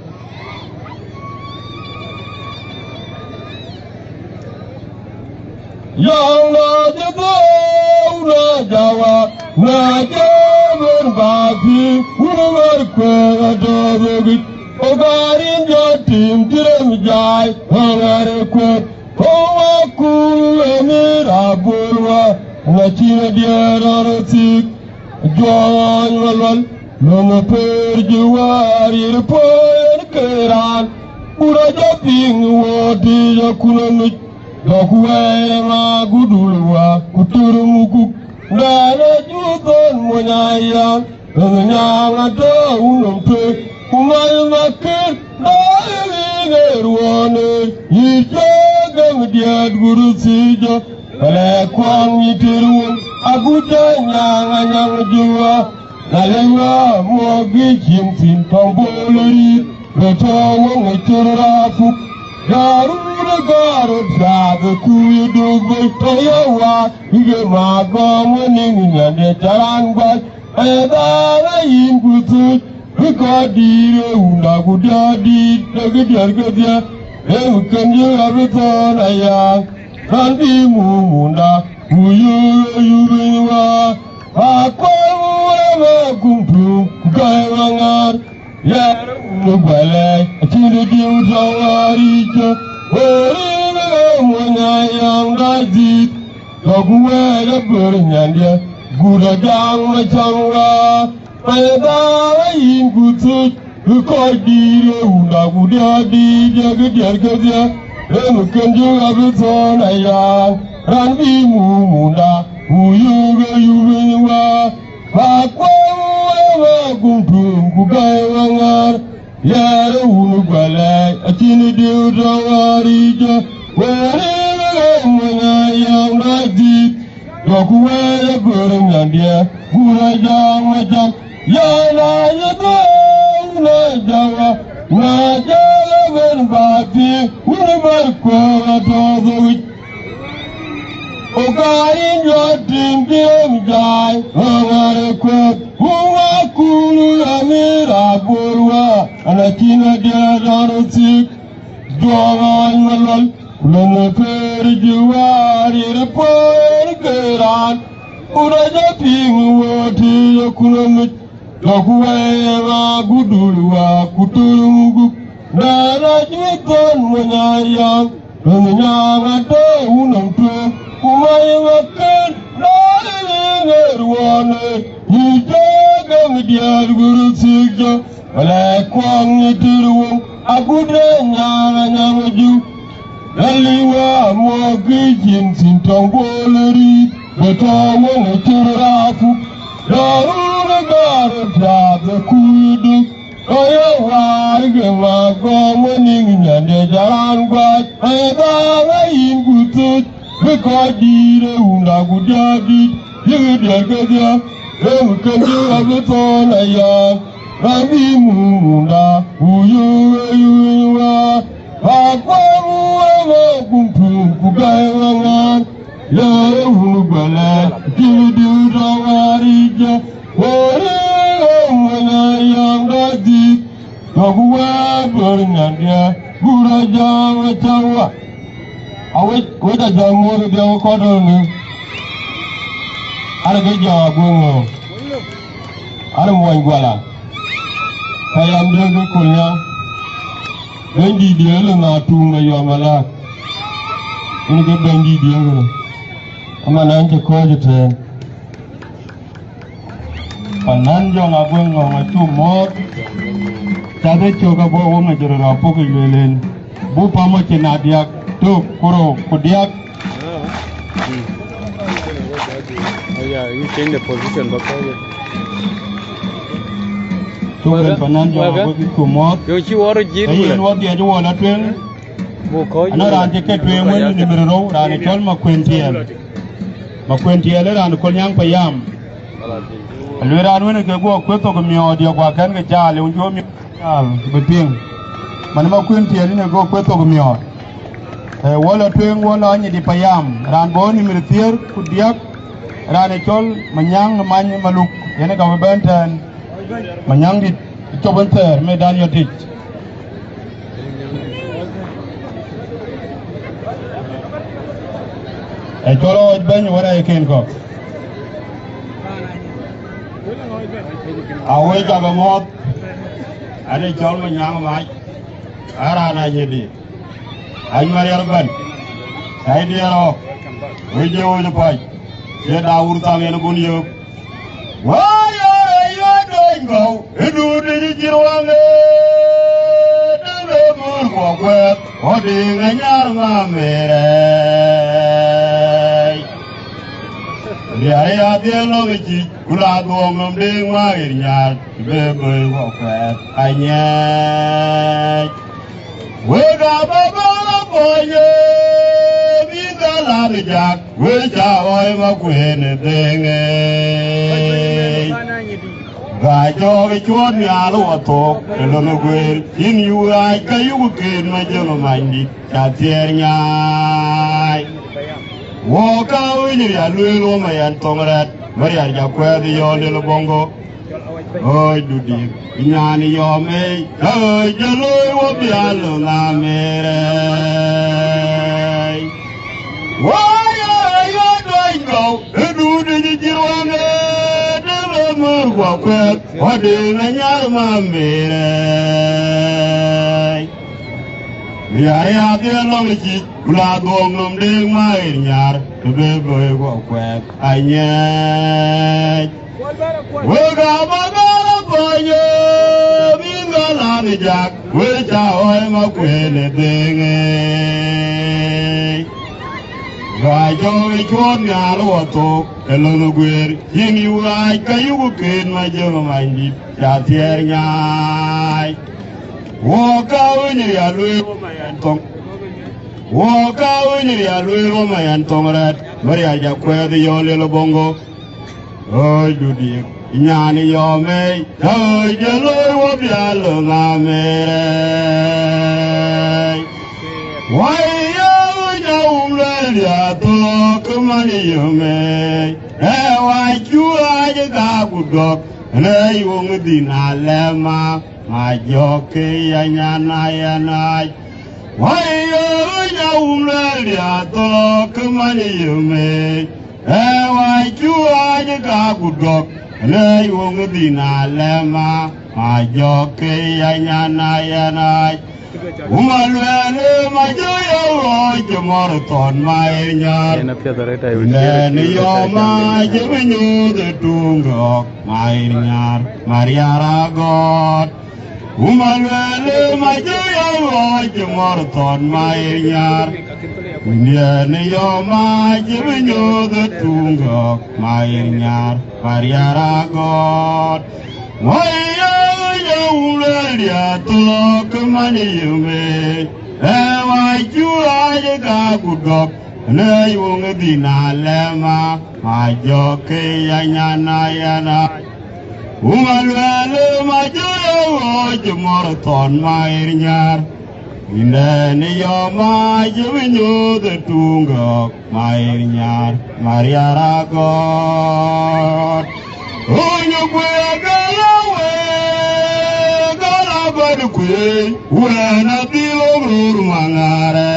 Yang na jabo na jawa na jabar babi urwar ko adogi ogarin jatim direm jai hangare ko kowa kul amira bulwa na china diararati joan walwal Lomo perjuari repoer keran Uraja ping wadi jakunamit Dokuwe ma gudulwa kuturumuku Dana juton monyayan nyanga to unumpe kumai makin dai ruane yijaga mdiad guru sijo kale kwang yitiru aguja nyanga juwa nalewa mogi chimtin tombolori beto wong chirafu garura garut sabe kuidu toyawa ige magomo nyande tarangwa ayada imbutu Bikadire unda gudadi dagediar gedia kanju abitona ya kandi munda uyuyuwa akwa kumpu kaiwangar ya nubale chinde diutawaricho ori mona yang daji doguwe da bernyande gudadang macamwa ayada imbutu bikadire unda gudadi dagediar gedia kanju abitona ya kandi munda uyuyuwa akwa kumpu kaiwangar ya nubale chinde diutawaricho ori mona yang daji doguwe bernyande gudadang macam yana yedona jawa najala ben bati unibar kwa tozo okain jotim dim jai ngare kwa huwa kulu amira burwa anachina dia darusi doan malal kulana perjuari repor keran uraja pingwati yakunamit Dokuwa gudulwa kutulungu Dara jiton menyayang Menyang ada unamtu Kumai makan Dari ngerwane Hijaga mediar guru sikja Walakwang nitiruang Aku denyara nyamaju Laliwa mwagi jinsin tongboleri Betawa ngecirafu Daruna garut sabe kuidu Kaya warga magomo nyande jalan guat Ayada ingutut Bikadire unda gudadi Yegediar gedia Emkenju abitona ya Rami munda uyuyuwa Akwamu ama kumpu kugaiwangan Ya unubale Kili rawarija Ori mwana yang daji Dokuwa bernyandia Guraja wacawa Awet wada jamur dia wakodol ni Ada geja bungo Ada muan guala Kayam dia kekulnya Bendi dia lengatu ngayamala Ini ke bendi dia kena Ama nanje koje ten Pananjo ngabungo ngatu mot Tade choga bo wonga jorora poki lelen Bu pamo chenadiak tu kuro kudiak Oh yeah, you change the position bakal Tuhan pananjo ngabuki kumot Yo chi waro jir Ayin wadi aja wana tuen Bu ko Ana rante ke tuen wani nimirero Rane chol makwentiel Makwentiel rane konyang payam Alwira anwene ke gua kweto ke mio dia kwa kan ke jale unjo mio beping manama kwentiel ne go kweto ke mio wala tuen wala anyi di payam ran boni mirtier kudiak rane chol manyang many maluk yene ka benten manyang di chobenter medan yotik cholo ben wara ken ko Awai jaga mot, ada chol manyang mai, ara na jadi, ayu mari arban, saya dia lo, wujud wujud pai, dia dawur tangan bunyi, wah ya doingo, itu di jiruange, dulu berkuat, odi nganyar ngamere, ya dia lo chi kula do ngom ding ma nya be be wo kwa anya we ga ba ba la bo ye bi ga la ri ja we cha oi ma kwe ne ding ga jo ge chuan ya lo to lo no gwe in yu ai ka yu ke ma jo ma mandi cha tier nya wo ka wi ya lu ma yan tong rat Maria ja kwa di yo le bongo oi du di nyani yo me oi je lo wo bia lo na me re wo yo doi go du di ji ro me de lo mo kwa kwa o de na nya ma me re ya de lo mi ji la dong nom de ma nyar be be go kwa anya we ga ba ga ba ye mi ga la ni ja we cha oi ma kwe le de nge ga jo i chon ya lo to e lo no gwer yin yu ai ka yu ke ma je ma ndi cha tier nya wo ka wi ya lu ma yan tong wo ka wi ya lu ma yan tong rat Maria ja kwa di yo le bongo oi du di nyani yo me oi je lo wo bia lo na me re wai yo ja le ya to ko ma ni yo me wai chu a je ga gu do ne yo ngi di na le ma jo ke ya ya na wai yo ja le ya to ko ma ni yo me wai chu a je ga gu do ne yo ngi di na le ma jo ke ya ya na umalwele ma jo yo jo mor ton mai nya ne yo ma je nyu de tungo mai nya Maria ragot umalwele ma jo yo jo mor ton mai nya ne yo ma je nyu de tungo mai nya Maria ragot wai yo le ya to ko mani yume wai ju ai ga gu do ne yo ngi na le ma jo ke ya na umalwele ma jo yo jo mor ton mai nyar ne yo ma je nyu de tungo mai nyar Maria ragot onyo kwe ga kwe wena bilo mangare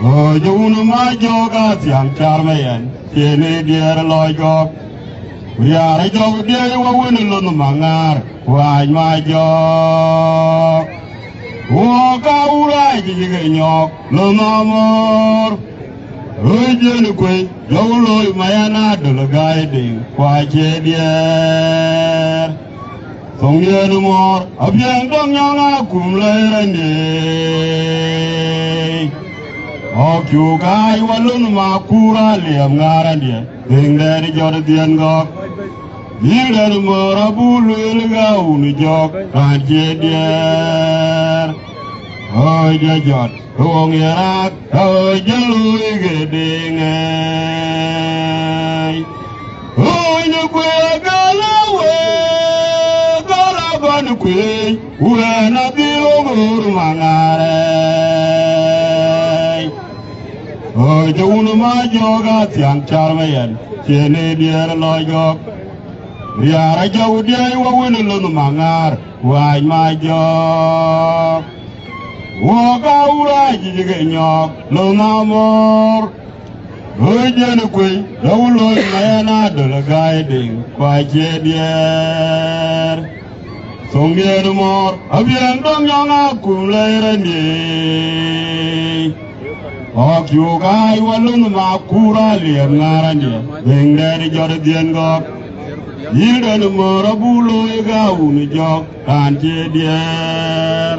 ojo uno ma joga tiang charmeyan tiene dier lojo yare jog dier wa wena lo mangar wa ma jo wo ka ura ji nyok lo namor ojo ni kwe lo lo mayana do gaide kwa che dier Song ye no more, abiyang dong yang kum lerende. Okyu kai walun makura liam ngarande, dingderi jod dian gok. Yilder mora bulu ilga uni jok, ranje dier. Oja jod, tuong yerak, oja lui gedinge. Oja kwe galawe. Kwe wena bilo mangare ojo uno ma joga tiang charmeyan tiene dier lojo yara jaw diay wa wena lo mangar wa ma jo wo ga ura ji nyok lo namor ojo ne kwe lo mayana do la guiding kwa je dier Song ye no more, abiyang dong yang kum lerende. Okyu kai walun makura liam ngarande, dingderi jod dien gok. Yilde no mora bulu ega uni jok, kanche dier.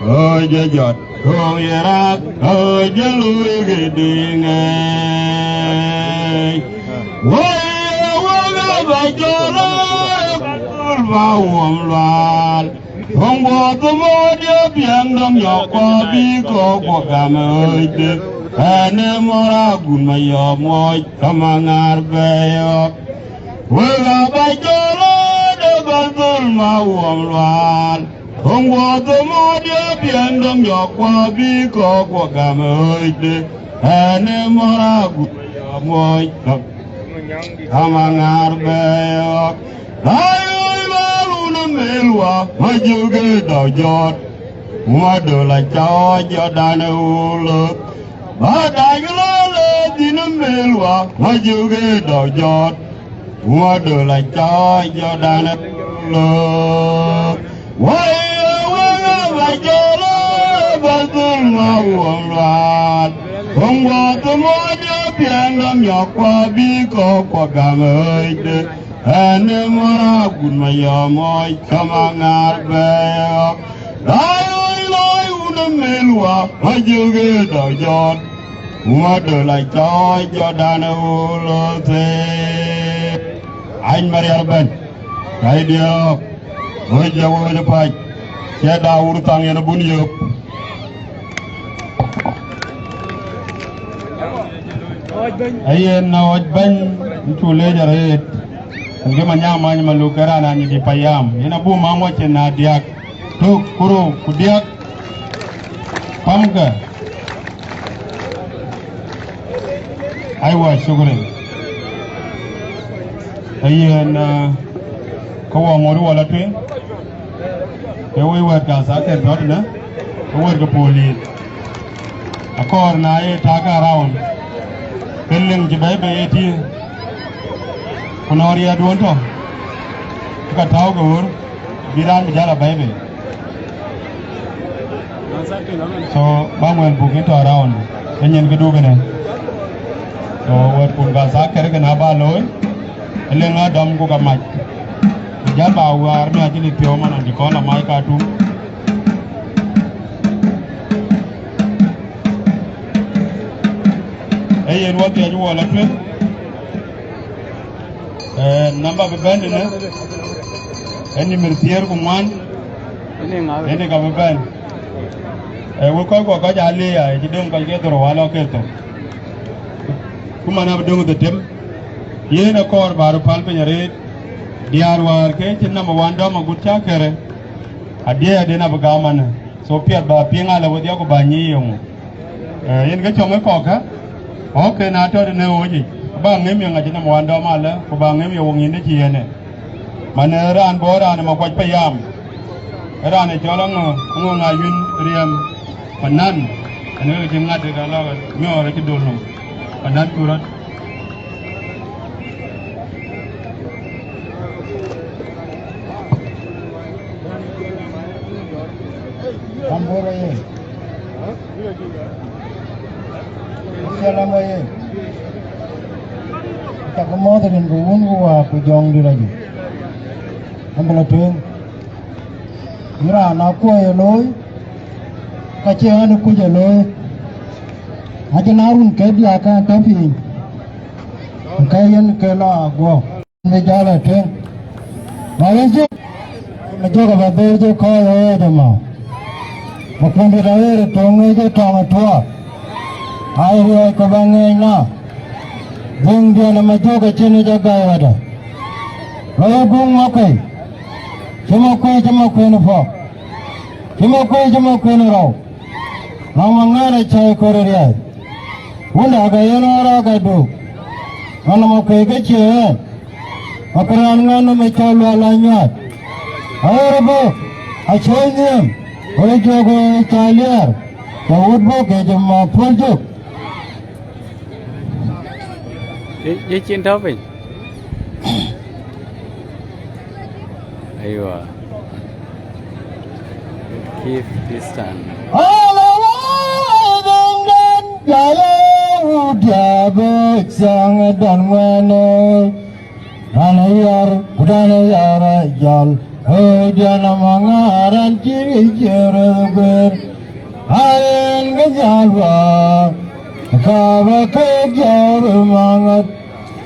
Oje jod, Hong Yarak, oh, Jalu, Giding. Why, Bajora, Batul, Hong Water, Piang, Yoko, Biko, Gamma, and Mora, Gumaya, Moy, Kamangar, Bayo. Wega Bajora, the Batul, Mawal. Hong Water, Modia, Piang, Yoko, Biko, Gamma, and Mora, Gumaya, Moy, Kamangar, Bayo. Melwa majuge dojot madula chajo danul badaglo din melwa majuge dojot madula chajo danul waya bajolo badul mawal hongwa tumoja piangam yakwa biko kwa gamoide ane mora gunmaya moy kamangar bayo loi unamelwa majuge dojot madula chajo danul Ain Mariarban, Kaidio, Ojawo the Pike, Shada Urtang and a Bunyo. I am now at Ben to later head and give a yaman Malukaran and the Payam in a boom Mamwach and Nadiak, Tuk Kuru, Kudiak, Pamka. I was sugaring. Ayen kawa moru wala tuen ewe wet ka sa ker dot na wet ko poli akor na e taka round kelling jibai be eti konori adwon to ka taw go wor biran bijala baibe so bangwen bukin to around enyen ko dugane so wet kun ka sa ker na ba loy Lenga dam ko kamaj jaba war mi ajini pio mana di kona mai ka tu yen wati aju wala tu namba be band ne eni mertier ko man eni ka be band wo ko ja le ya ji dem ko ke dro wala ke to kuma na dong de tem Yena kor baru palpe nyare diar war ke chinna mawanda magutcha kere adia dena bagamana so pia ba pinga la wodia ko banyi yung yen ga chome ko ka okay na to ne oji ba ngem yang ajina mawanda mala ko ba ngem yo ngin de chiene manera an bora ne makwaj payam era ne cholong ngo ngayun riam panan ane jinga de gala nyo re ki dolno panan turat Assalamualaikum. Kita kemana dengan kawan gua kujang di lagi. Ambil tuh. Mira naku ya loy. Kacian aku je loy. Aja narun ke dia kan tapi. Kayan kela gua. Menjala tuh. Balas je. Menjaga babar je kau ya dema. Makan di daerah tongai je tamat tua. Air ko bangai na bung dia nama juga cini jaga ada lalu bung makai cuma kau nufa cuma kau nurau nama ngare cai korea unda gaya nara gadu mana makai kecil makanan ngana macam lualanya air bu acainya oleh jago caliar jauh bu ke jema projek Ye cinta apa? Ayo. Keep distance. Alawadang jaya udah bersang dan mana anayar jal hujan mangaran ciri cerber Ayen gajalwa Kava kejab mangat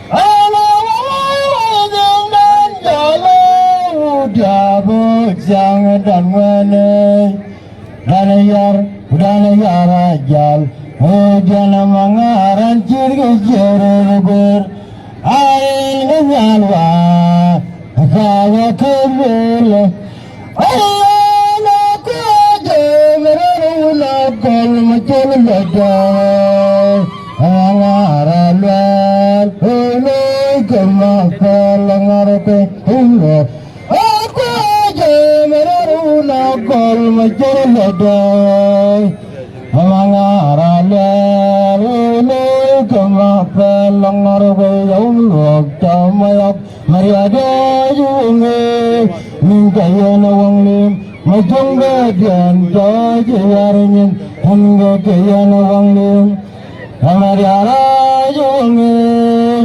Ala wajang jalo Jabu jang dan wene Dana yar ajal Dana mangaran cirga jereber Ayen gajalwa Kava kejab Ayana kejab Kol macul ladai Angaralal Hulai kemakal Angarake hulai Aku aja meraruna Kol macul ladai Angaralal Hulai kemakal Angarake hulai Tamayak Mariada yungi Mingkayana wanglim Majung gadian Jaji yarinyin Hangga kayana wanglim Amariara yungi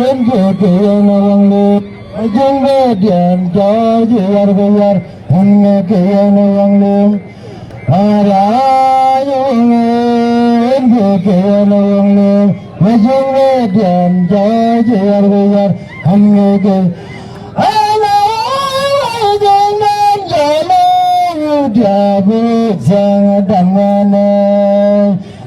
Hangga kayana wanglim Majung gadian Jaji yargayar Hangga kayana wanglim Amariara yungi Hangga kayana wanglim Majung gadian Jaji yargayar Hangga kayana Jabu sang damane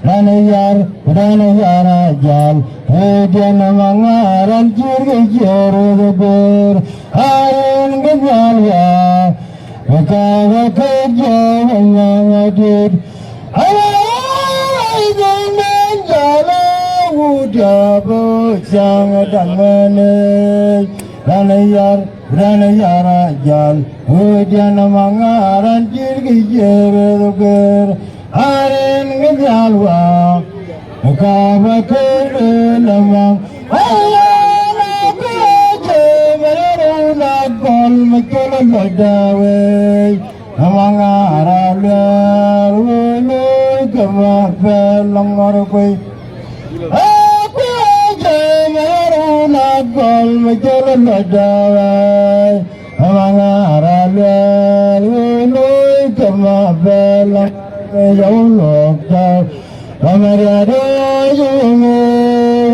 Dana yar ajal Hedian mangaran cirga jereber Ayen gajalwa Kava kejab mangadid Ayen jalo Jabu sang damane Dana yar ajal Hedian mangaran cirga jereber Ayen gajalwa Kava kejab Ayana kejab Meraruna kol macul ladai Amangaralal Hulai kemakal Angarake Aku aja meraruna kol macul ladai Amangaralal Hulai kemakal Angarake yaulok Amariada yungi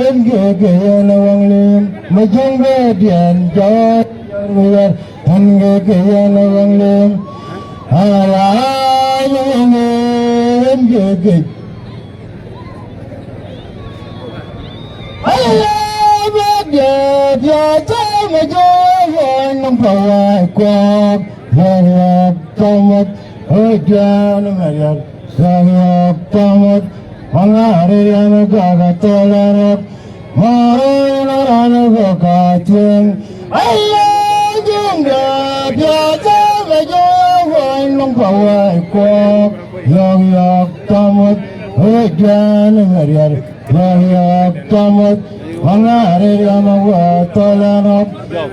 Hangga kayana wanglim Majung gadian Jayar Hangga kayana wanglim Amariada yungi Hangga kayana Allah bagya Biasa majung Nang pawai kuak Yariak tamat Hujan mariak Yariak tamat Mangarian gagatolarap Marunaran vakating Allah jungga Biasa majawan Nang pawai kuak Yariak tamat Hujan mariak Yariak tamat Mangarian gagatolarap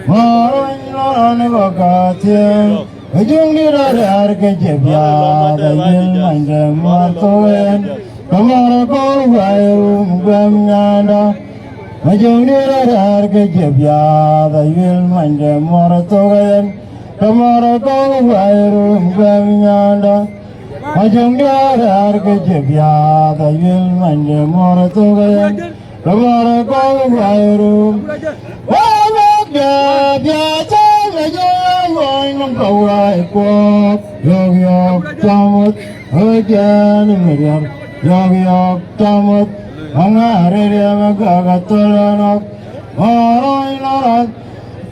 Marunaran vakating Ujung diradar kejebya Dayil mandem martoen Kamara kau bayrum gamnyada Ujung diradar kejebya Dayil mandem martoen Kamara kau bayrum gamnyada Ujung diradar kejebya Dayil mandem martoen Kamara kau bayrum Biasa majawan Nang pawai kuak Yok tamat Hujan mariak Yok tamat Mangarian gagatolarap Marunaran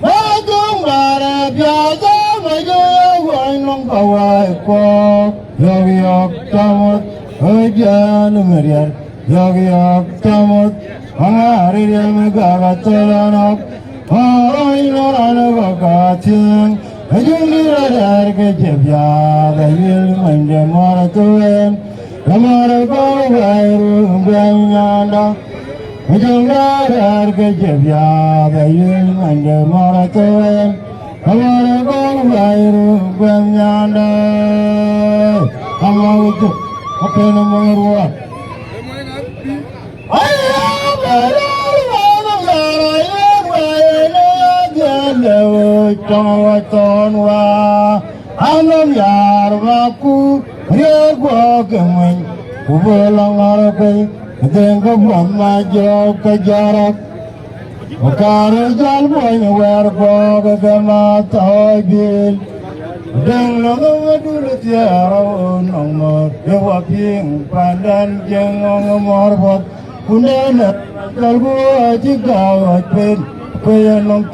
Majung gara Biasa majawan Nang pawai kuak Yok tamat Hujan mariak Yok tamat Mangarian gagatolarap Marunaran vakating Ujung diradar kejebya Dayil mandem martoen Kamara kau bayrum gamnyada Ujung diradar kejebya Dayil mandem martoen Kamara kau bayrum gamnyada Allah itu Apa yang mengeruak Tawatan wa alam yar waku riagwa kemen Ubelang arakai, Denga Brahma Joka Jarak, Okara Jalboy, where Boga Toygil, Denglo Maduratiaro, no more, Yawaping, Pandan, Jang on the Morbot, Punana, Kalgo, Jigawa, Pin, Kuyanong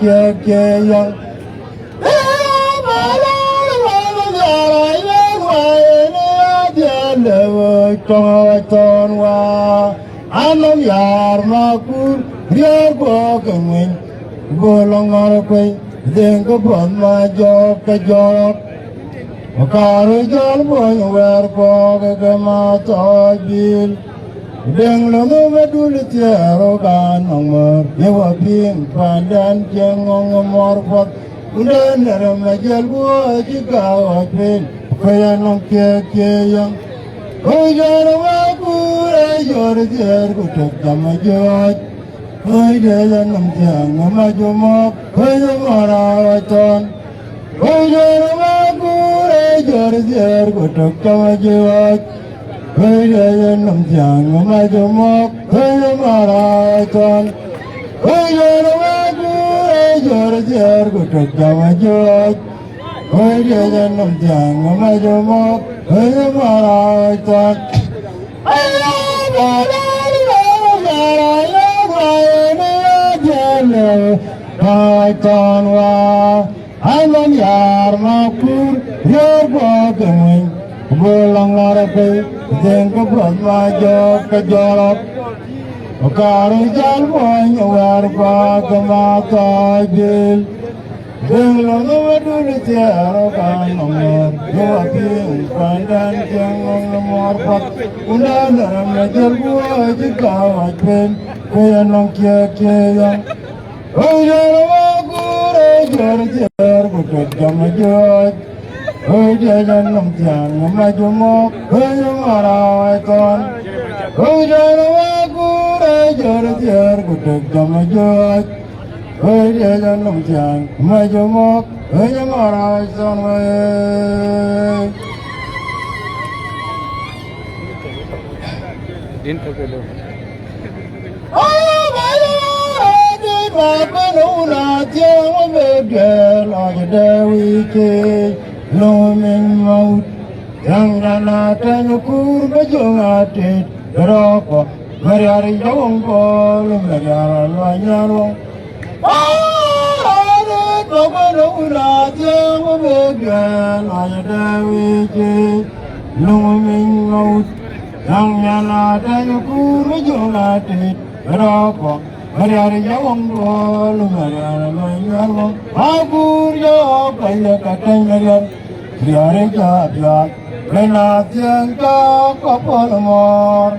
Kia Young. Anong yar makur riar bokemin bolong arakai dengko bon ma jok ka jok makare jal boy wer boke ke ma tojil denglo no medul tiaro kanong mer yewa ping pandan jengong morpot unden ram majal go jikawa pin kaya nong ke yang Ôi giờ nó quá cú đây giờ nó giờ nó chụp chậm ở chơi ôi để cho nằm chàng nó mà cho mọc ôi nó mà ra tròn ôi giờ nó quá cú đây giờ nó chụp chậm ở chơi ôi để cho nằm chàng nó mà cho mọc ôi nó mà ra tròn ôi giờ nó quá cú đây giờ nó chụp chậm ở chơi ôi để cho nằm chàng nó mà cho mọc ôi nó mà ra tròn Python wa Alam yar makur Yor bokemin Bolang larape Dengka brahma jok kajolok Okari jalboy War bagamata gil Denglo nuwadul tiaro kanomor Yuwaping pandan jengong nomorpat Undan daram najar buah jikawat pen Kuyanong kia-kia Oh, you're a good, you're good, Jamajot. Oh, you're a Namjan, Majumok, oh, you're a ton. Oh, you're a good, you're good, Jamajot. Oh, you're a Namjan, Majumok, oh, you're a Interpreter. Oh, my Lord, my Banuna, Jam, girl, or the weekend, Lomin Mouth, Young Ranata, and Kurba Jungati, Ropa, Mariari Young Ball, Mariara Lanyaro. Oh, Banuna, Jam, girl, or the weekend, Lomin Mouth. Yang yana dan kurma jungati berapa hari yang bol hari yang aku yo kaya kateng marian hari jadiat kena tiangka kapal mor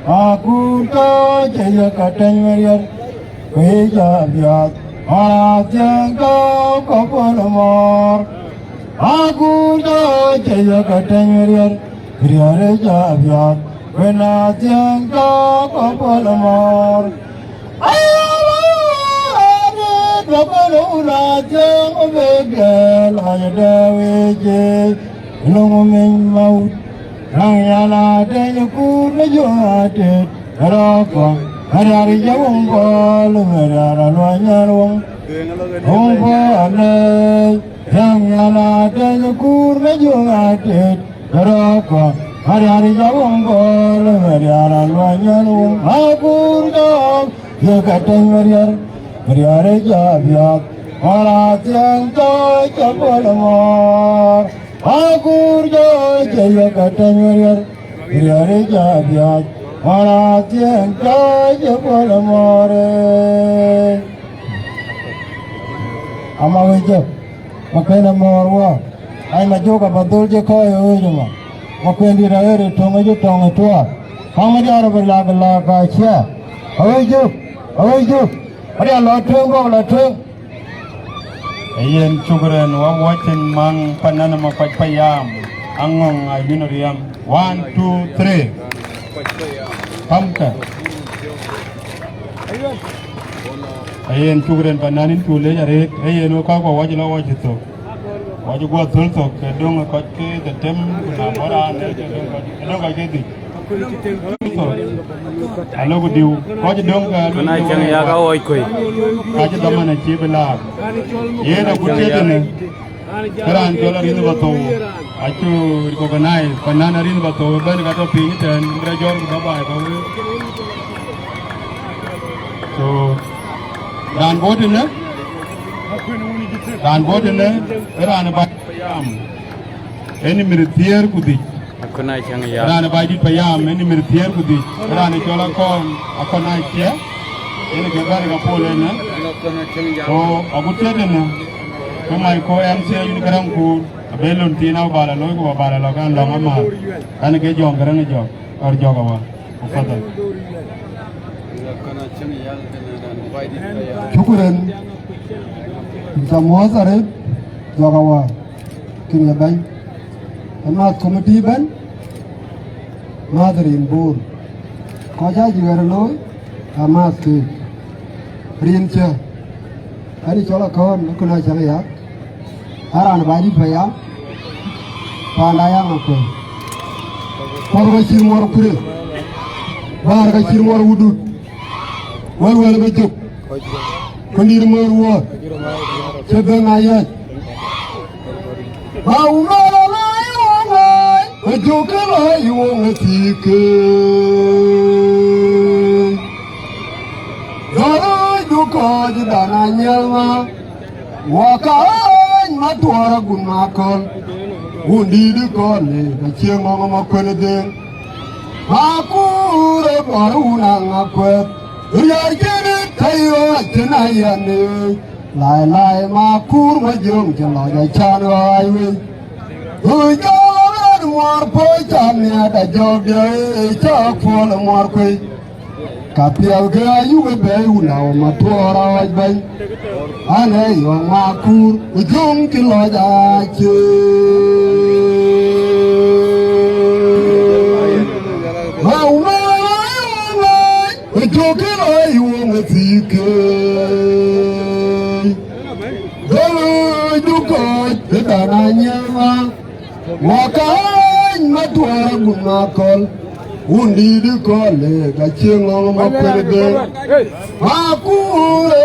aku to kaya kateng marian kaya jadiat hari tiangka kapal mor aku to kaya kateng marian Riare jabiat, kena tiangka kapal mor. Ayat kapaluna tiang obegel ayat weje, lomeng maut. Yang yana tenyukur mejuatet, rokok. Hari jawong bol, hari luanyarong. Ompane, yang yana tenyukur mejuatet. Roko, hari jawong bol, hari luanyarong. Aku dong, jekateng hari jabiat, orang tiang toy kapal mor. Aku dong, jekateng hari jabiat, orang tiang toy kapal mor. Amawejo, makanya morwa. Ai mà cho cả bà tôi chơi coi ơi nhưng mà quên đi ra đây trông ấy trông tua không có ra rồi là cái xe ơi chứ ở đây là thương Ayen chugren wa watching mang panana ma payam angong ayunoriam 1 2 3 pamka ayen chugren pananin tule jare ayen ka ko wajilo wajito waju go tulto ke dong ko ke the tem na bora ne ke dong ka ke di alo ko diw ko ci dong ka kuna chang ya ga oi koi ka ci dama na ci bela yena ku tete ne karan jola rin ba to achu ko ganai panana rin ba to ban ka to pin ten bra jor ba ba ba so dan botin ne ran ba yam eni mirtier kudi kuna chang ya ran ba di payam eni mirtier kudi ran jola kon akona ke eni ke bar ga pole ne o agu tete ne ko mai ko em se yu garang ku abelon tina bala loy ko bala lo kan lo ma kan ke jong garang jog or joga wa fadal Syukuran Semua sarip Jagawa Kini bay Amat komiti ban Madarin bur Koja juga loy Amat ke Rinca Hari cola kawan Kena jangan ya Haran badi paya Pandayang aku Parga cirmor kure Barga cirmor wudud Wal bejuk Kendir merwa Sebeng ayat Bau malalai wangai Bejuk kelai wangai sikei Darai duka jedana nyelma Wakai matuara gunakan Undi dikone Keciang mama makwene deng Aku rebaru nang akwet Riyar kene tayo jenayane Lai lai makur majung jelaya chanwai we Hujan muar poi chamnya da jogde chak fol muar koi Kapial ke ayu ke bayu nao matuara wajbay Ane yo makur ujung jelaya che Mau Jokin ay wong sikei Doi dukot tananya Wakan matuara gumakol Undi dikole kacing ngomaperde Aku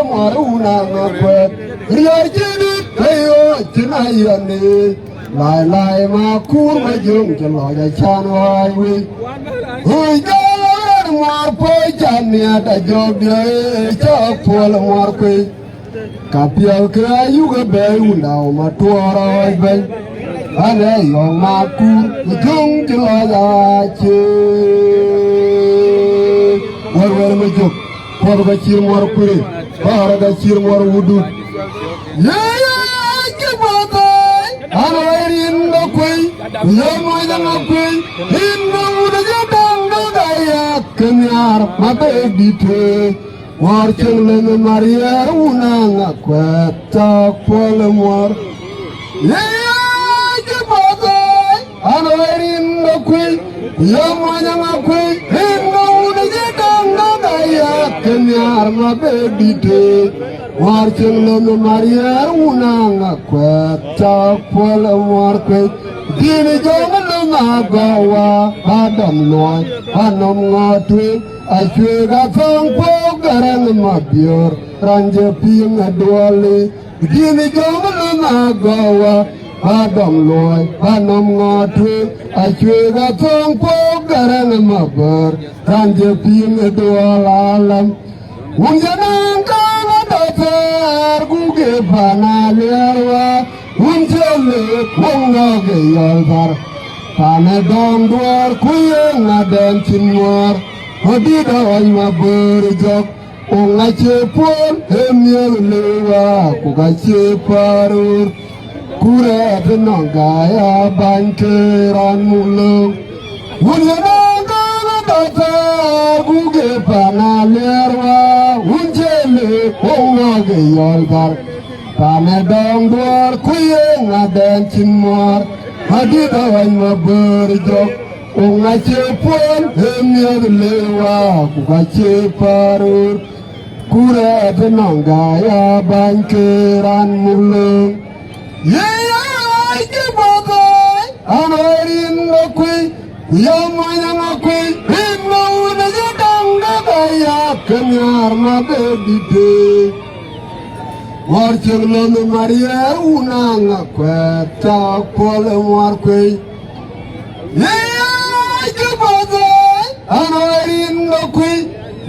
maruna ngapet Riyar jidit ayo jenayane Lai lai makur majung jeloya chanwai we Hujan muar poi chamnya da jogde chak fol muar koi Kapial ke ayu ke bayu nao matuara wajbay Ane yong makur ujung jelaya che War majuk Parga cirmor kure Parga cirmor wudud Ya kibatai Ane rinda koi Yamo janga koi Rinda wuda jadang daya Kenyar mata edite War cenglen mariar unang akwet Cak pole muar Ya kibatai Ane rinda koi Yamo janga koi Rinda wuda jadang daya Kenyar mata edite War cenglen mariar unang akwet Cak pole muar koi Dini jangan lengah gawa Adam loy Anom ngatwe Aswe gatang pok garang mabior Ranje ping adwali Dini jangan lengah gawa Adam loy Anom ngatwe Aswe gatang pok garang mabior Ranje ping adwal alam Unjanang kala datar Guge panaliarwa Unjale kunga geyal bar Pane dong duar kuyeng adan cinwar Hadi dawai ma berjok Unga cepon hemyel lewa Kuga ceparur Kure tenang gaya bankeran mulung Unjanang kala datar Guge panaliarwa Unjale kunga geyal bar Pane dong duar kuyeng adan cinwar Hadi dawai ma berjok Unga cepon hemyel lewa Kuga ceparur Kure tenang gaya bankeran mulung Yeay kibatai Anorin lokui Yamanya kwe himna una jadanga kaya kenyar ma bedite. Warchenglo no Maria una ngakwe tak pole war kwe. Yeah, jubaze anorin ngakwe.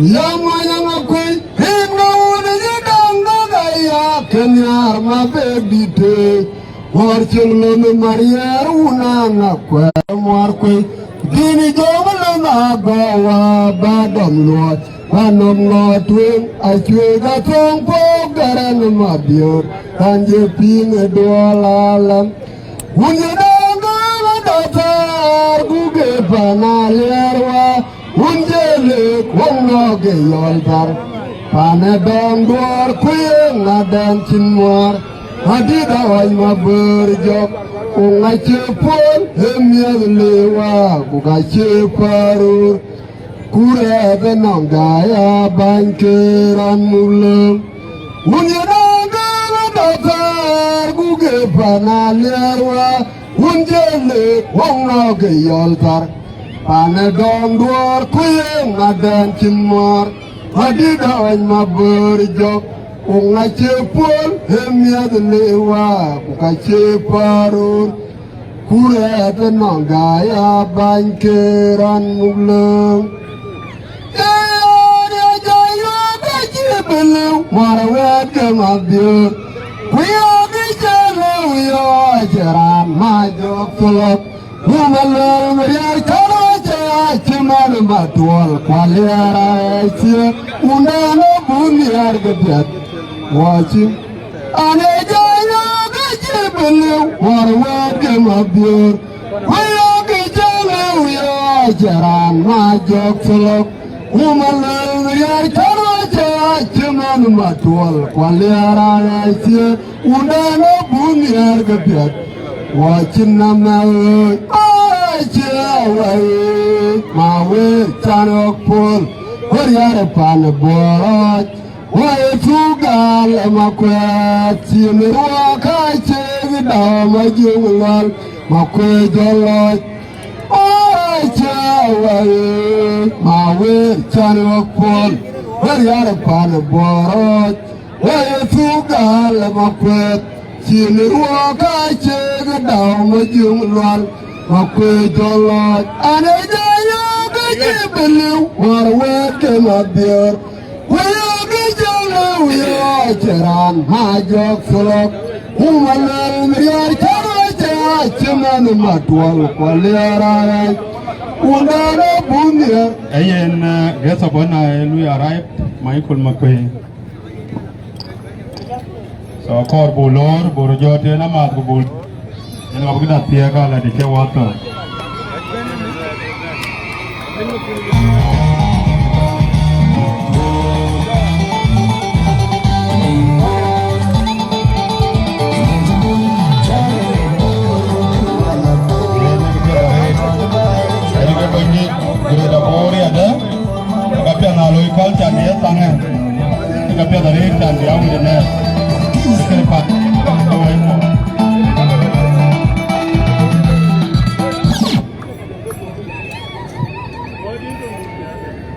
Yamanya ngakwe himna una jadanga kaya kenyar ma bedite. Warchenglo no Maria una ngakwe war kwe. Dini jomala na gawa badam lot Panom ngotwing achwega tong po garan mabiot Tanje ping edwalalam Unye danga datar guge panalerwa Unje lek wongoge yoltar Pane dong duar kuye ngadan chinwar Hadida waj maberjok Unga cepon hemyag lewa Kuka ceparur Kurebe nangaya bankeran mulam Unye nangala datar Kuge panalerwa Unje lek wongoge yoltar Pane dong duar kuye ngadan chinmar Hadida waj maberjok Unga cepon hemyag lewa Kuka ceparur Kurebe nangaya bankeran mulam Marawat kemabiur, kuya bicara uya jaran majok tulok, umalur meriar karaja cuman matual kualiara cia, undang bumiar gedet, wajib ane jaya gaji beliau marawat kemabiur, kuya bicara uya jaran majok tulok, umalur meriar karaja cuman matual kualiara cia, undang bumiar gedet, wajib nama cia wai mawe canok pun, kualiara pan borot. Wai tugal makwet simirwa kaceg dama jungwal makwe jolot Wai cawai mawe canok pun Wariara pan borot Wai tugal makwet simirwa kaceg dama jungwal makwe jolot Ane jaya kajibeliw warwet kemabior Jaran majok sulok umalal meriar karaja cuman matual kualiara undana bunya ayen gesa bona lui arrived Michael Makwe so kor bolor borojote na mat bol en ngabgida tiaga la dike wato Culture dia tangan, tapi ada rekan dia mungkin ni, sekarang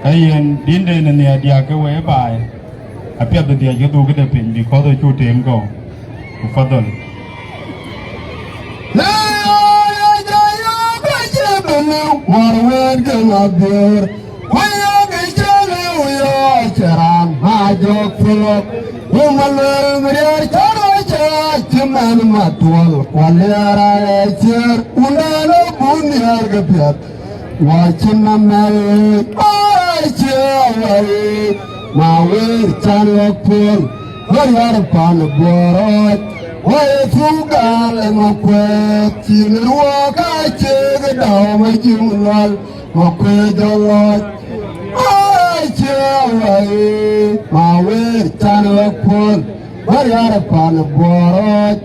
ayen dinde ni dia ke webay, tapi ada dia juga tu kita pin, di kau tu cuti engkau, ufadol. Warwet kemabior, jaran majok tulok umalur meriar karaja cuman matual kualiara cer undana bunyar gebiat wajib namel cewai mawir canok pun meriar pan borot wai tugal makwet cinirwa kaceg dama jumlal makwet jolot Cewai mawir canok pun meriar pan borot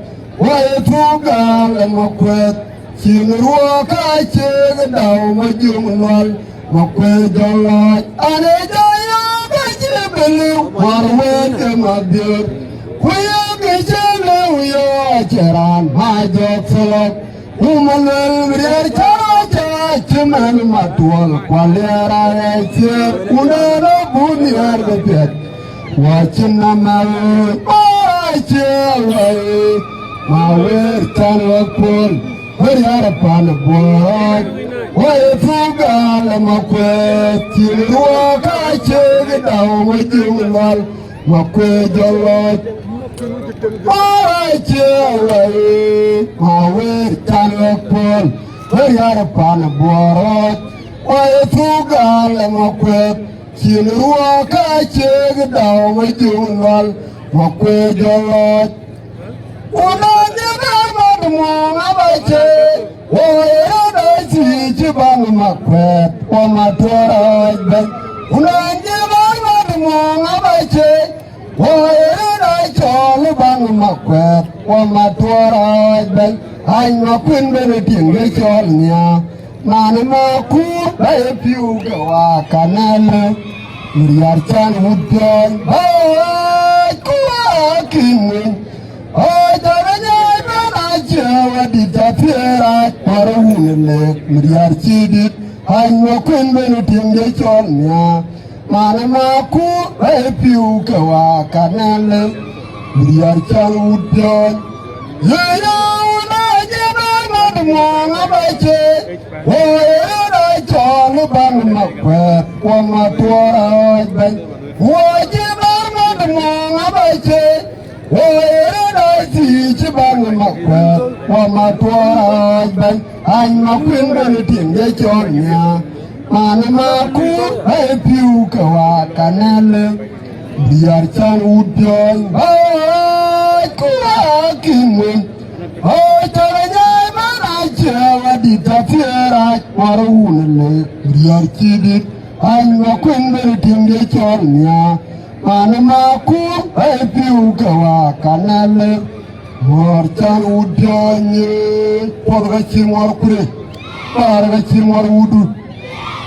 wai tugal makwet cinirwa kaceg dama jumlal makwet jolot ane jaya gaji beliau warwet kemabior kuya gejala uya jaran majok sulok umalal meriar karaja chiman matual kwalera echer unana bunyar gepet wachina mawe chewe mawer tanwakpol hariara panabot wae fugal makwe tilruwa kachege daw majumwal makwe jolot chewe mawer tanwakpol hariara panabot wae fugal makwe tilruwa kachege daw majumwal makwe jolot Abache, oh, I see Chibang Macbeth, or my daughter. Abache, oh, I saw Bang Macbeth, or my daughter. I'm not queen anything, they call me. Nanama cool, if you go a canal, we are chan would join. Oh, King. Oh, Jawa di tapera parahune mriar chidit hanyo kwendenu timge cholnya manama ku epiu kawa kanale mriar chan udon yaya una jeba madmong abache oera cholu bang makwe wama tuara ben wajeba madmong abache oera Chibang makwe wamatua ben I'm queen benetin de chonya manama ku epiu kawa kanale biar chan udon kuwa kinwen taranya mana jawa di tapera marunle biar chidit I'm queen benetin de chonya manama ku epiu kawa kanale Morchan udanye, podga chimor kure, parga chimor udu,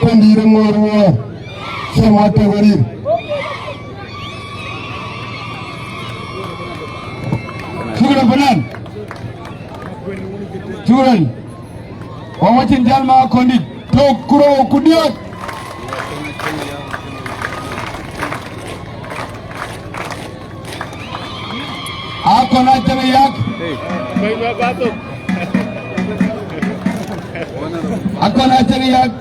kandira morwa, chimata varir. Chukuran panan, chukuran, wamachin jalma kondit, tokuro kudiat. Ako na yak. Ako na yak.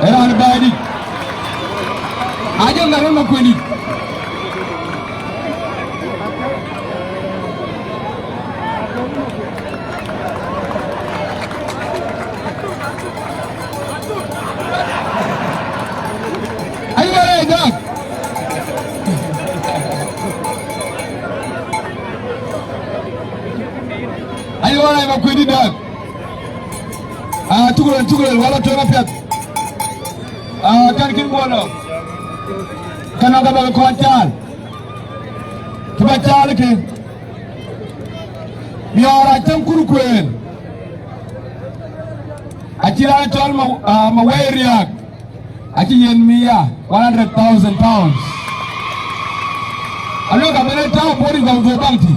Era badi. Aja ngare makwini. Ayo dak. Ayo wala makwini dak. Tukulan wala tona piat. Kan kin bono. Kana ga ba ko antal. Kiba tal ke. Mi ora tan kurukuen. Akira tol ma wayriak. Aki yen miya 100,000 pounds. Alo ga bele taw bori ga go banti.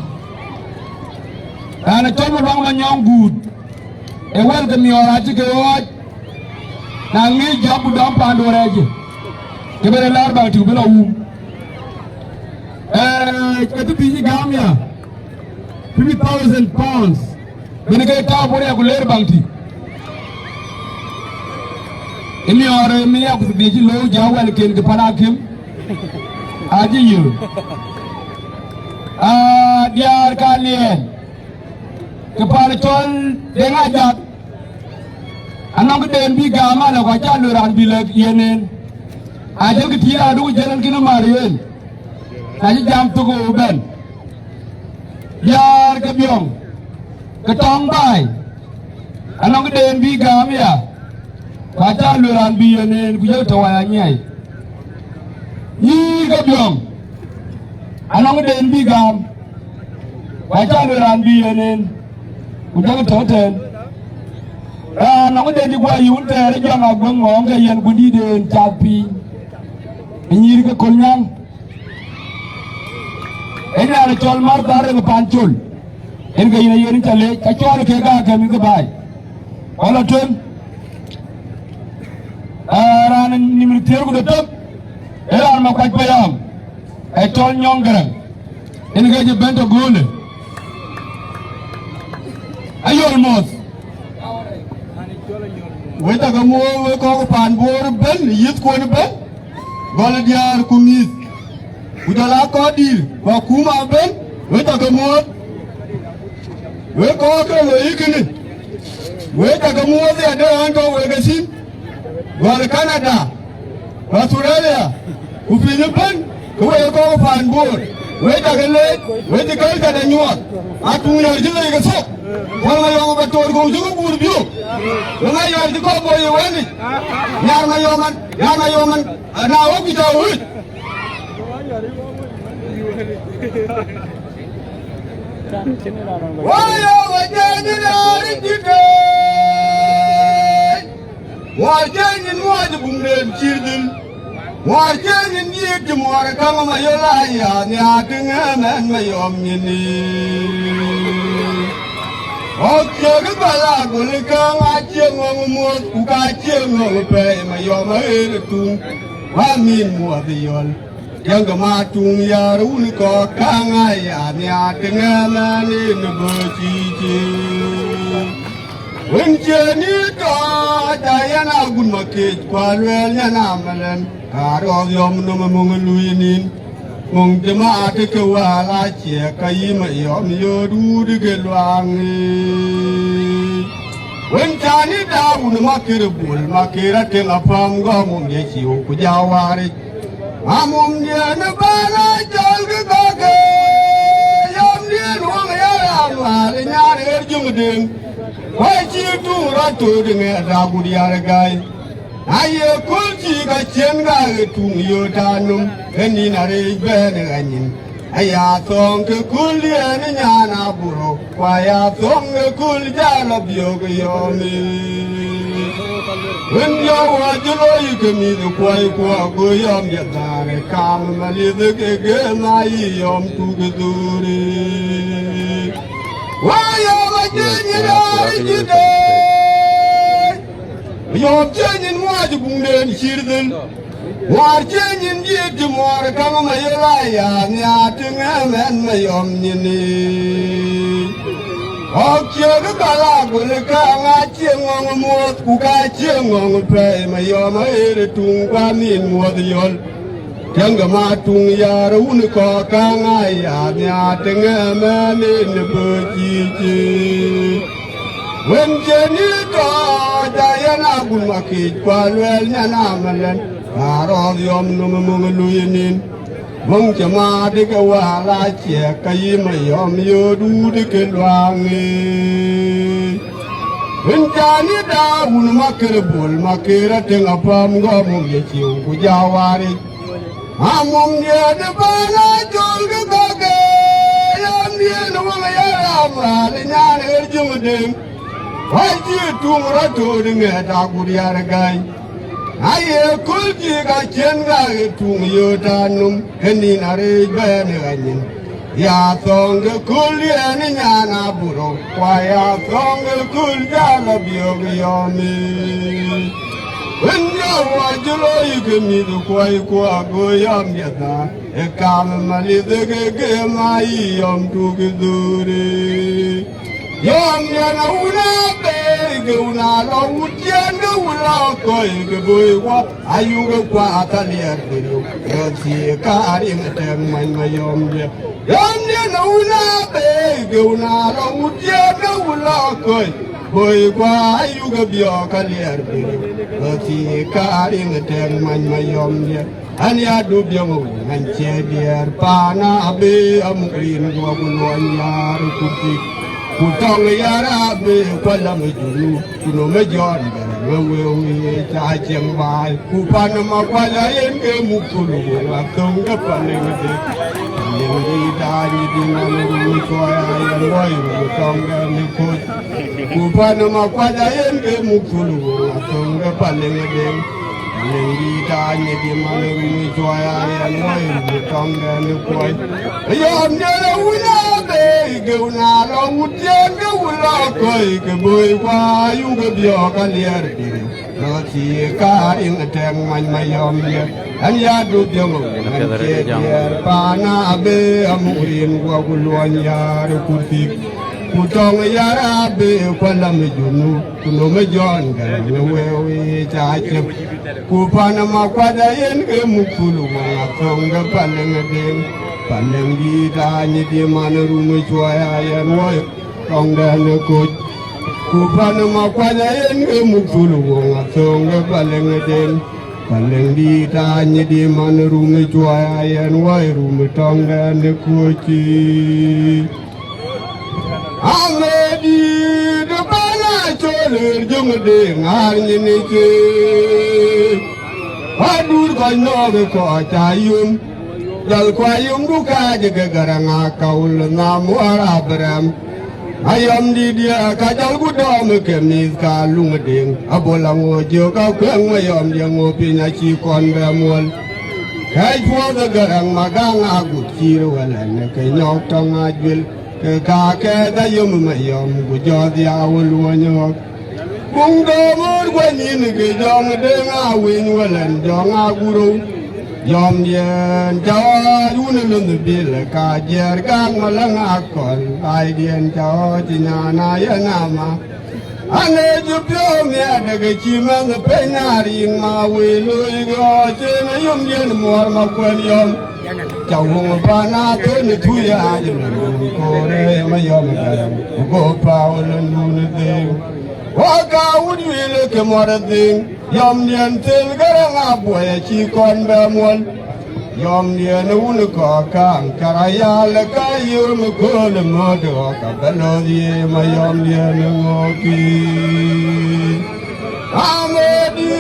Ana tol ma bang ma nyong good. E welcome mi ora ti ke wot. Na ngi jabu dam pandoreje. Kebere lar ba ti bela ketu biji gamia 50,000 pounds. Bene ke taw bori ko ler banti. Ini orang ni aku sedih lo jawab ken kepada hakim aja you. Dia kalian kepada col dengan ajak anak keden bi gama la wacha luran bilag yenen aja ketia adu jalan kena marian aja jam tu ko ben dia kebiong ketong bay anak keden bi gama ya Kata luran biyanin kuya tawayanya. Ni kabyong. Anong den bigam. Kata luran biyanin kuya tawaten. Anong den di gua yun tere jang agong ngong kayan kundi den capi. Nyiri ke kolnyang. Ini ada col mar dare ke pancul. En kayan yen chale kacol ke ga kami ke bay. wala ten ran nimir tergu de top era ma kwaj bayam ay tol ñongaran en gaje bento gole ayol mos weta ga mo we ko pan bor ben yit ko ne ben gol diar kumis udala ko dir ko kuma ben weta ga mo we ko ko lo ikini weta ga mo de da an ko we ga sin gol Canada Australia ku fini ben ko we ko pan bor weta ga le weta ga da nyuat atu yar jile ga so wala yo ba tor ko jugo bur biyo wala yo di ko boy wani yar na yo man na o ki taw waya wajani na rijike wajani mwadi bumden chirdin wajani ni mwara kama mayola ya ni atinga men mayom ni okay, cái bà là của người con ai chiêng ngon mua, cụ ca chiêng ngon pe mà yo mà hết tung, hoa min mua thì yo, yang cái mà tung ya ru ni có ca ngay à nhà tiếng mà ni nó bơ chi chi, when chơi ni có đại na gun mà kê qua luyện nhà nam mà lên, cả đó yom nó mà mong lui nín. Mong jama te ke wala che kai ma yo mi yo du de ke luang wen chani da un ma kere bul ma kera te la pam go mong ye chi ku jawari amum ye na bala jal ke ga ke yom ni no ya la ma le nya re jung den wai chi tu ra tu de nge da gu ya re gai aye kulchi ga chen ga tung yo tanum eni na re be ne ganin aya tong ke kuli ene nya na buro kwa ya tong ke kul ja la bio ge yo mi wen yo wa julo yu ke mi de kwa go yom ya da re kam ma li de ge ma yi yom tu ge du re wa yo ma je ni da ji de yom chenin waji bungen shirdin war chenin yit mor kama mayela ya nya tinga men mayom nyini okye ga kala gul ka nga chengong mo ku ka chengong pe mayom ere tung kwa min mo yol Yang ma tung ya run ko ka nga ya nya tinga men ne bo chi chi when Jenny to Diana Gumaki, Qualwell Yanamalan, Arov Yom Numumuinin, Monkama de Gawala, Kayima Yom Yodu de Kelwangi. When Jani da Gumakir Bull, Makira Tengapam Gomum Yetu, Kujawari, Amum near the Bana Jolga Gaga, Yam near the Wangayama, the Yan Erjum. Why do you do what to the Guriara guy? I hear Kulji got Jenga to Yotanum, and in a red banner. Ya thong the Kuli and Yana Buro, why I thong the Kuljala Biomi. When you want to know you can meet the Quaiko go yum yata, a calm Mali the game I yum to Giduri. Yom yana una be una lo utianga una koi ke boiwa ayuga kwa atalier bilu yoti kari metem man mayom dia yom yana una be una lo utianga una koi boiwa ayuga bio kalier bilu yoti kari metem man mayom dia anya du biangu manche biar pana be amrin gua bulwan yar kuti Kutong yara be kwala mejuru kuno mejon wewe cha cheng bai kupana makwala yenge mukulu wa tonga palenge lewi dani dinanu ko ya boy tonga miko kupana makwala yenge mukulu wa tonga palenge Lengi tanya di mana rumi cuaya yang wai butang dan kuai. Ayam dia una be ke una lo mutian ke una koi ke boy kwa yu ke bio kaliar diri. Lo si ka ing teng man mayom dia. Anya du dia mo dia pana be amurin kwa kuluan ya rukutik. Kutong yara be kwala mejunu kuno mejon kan wewe chache kupana makwada yen ke mukulu wa kong ga paleng ding paleng di tanya di mana rumu cuaya yan woy kong da ne ko kupana makwada yen ke mukulu wa kong ga paleng ding paleng di tanya di mana rumu cuaya yan woy rumu tong da ne ko chi Amedi de bana choler jung de ngar ni ke adur ko no ko tayum dal ko yum du ka de garanga kaul na mu arabram ayam di dia ka dal gu dom ke mis ka lung ding abolang o jo ka kweng ayam dia ngopi na chi kon ramol kai po de garang magang agu chi wala ne ke nyok tong ajil ka ke da yum ma yum gu jo dia wul wonyo kung do mur gwanin ke jong de nga win walan jong aguru yom yen ja yun lun bil ka jer gang malang akol ai dien ja jinya na ya nama ane ju pyo me de ke chi ma pe na ri ma we lu go che na yum yen mor ma kwen yom cháu hùng ba na tới nơi thui à giờ mình cô đây mà yom cái cô bao lần luôn đi hoa cao đi lên cái mỏ đi yom niên tên cái ngà bùi chỉ còn bé muôn yom niên uốn có cang caraya là cái yom cô là mơ được cả bên đó đi mà yom niên ngô kỳ amedi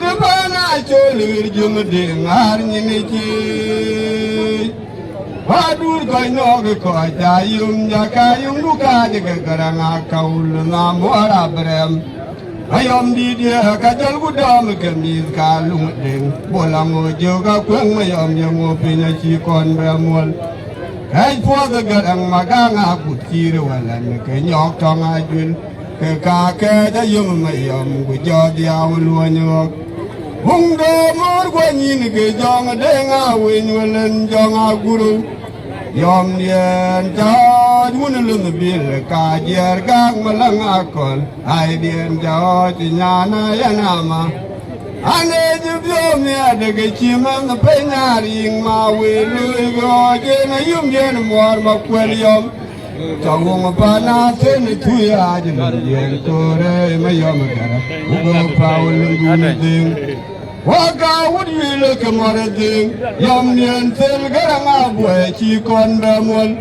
de bana cholir jung de ngar ni chi adur ko no ko jayum jakayum duka de garanga kaul na mora brem ayom di dia ka jal gudam ke mis ka lung ding bolang o joga kweng mayom yango pinya chi kon bramol kai po de garang maganga kutir wala ne ke nyok tong ajul ke ka ke da yum mayom gu jo dia ulwanyo hung de mor gwanin ke jong de nga win walen jong aguru yom dien ja yun lun bil ka jer gang malang akol ai dien ja ti nyana ya nama ane jubyo me adege chimang pe naring ma we lu go je na yum dien mor ma kwel yom chawong pa na sen tu ya je dien ko re ma yom gara ugo paul gun ding Waka would you look at Morading? Yom Nian Tel Garanga boy, she con Bramwell.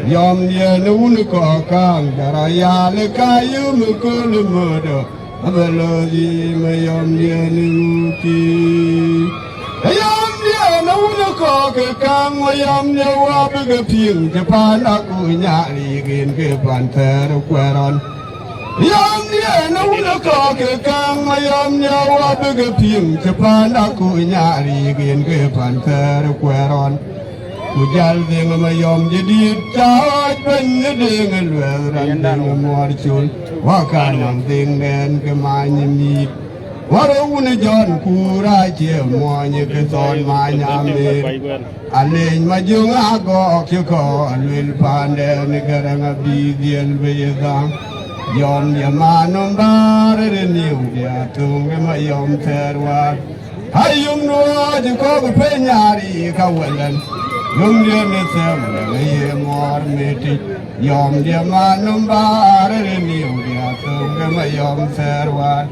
Yom Nian Unuka Kang, Garaya, the Kayum, Kul murder. Abalodi, my Yom Nian Uki. Yom Nian Unuka Kang, my Yom Niawabiga Ping, Japan, Akunyari, again, Panther, Quaron. Yom Nian Unuka Kang, my Yom Niawabiga Ping, Japan, Akunyari, again, Panther, Quaron. Kujal ding ma yom jadi cawat ben ding lwer ran ding mor chul wa kanam ding den ke many mit waro un jon kura che mo nye ke ton ma nyam de alen ma jung ago ke ko alwil pande ne garang bi dien be da yom ya manom bar re niu dia tung ma yom terwa hayum no je ko pe nyari ka welan Yom dia ne sem le ye mor meti yom dia manum bar ni dia tung ma yom serwa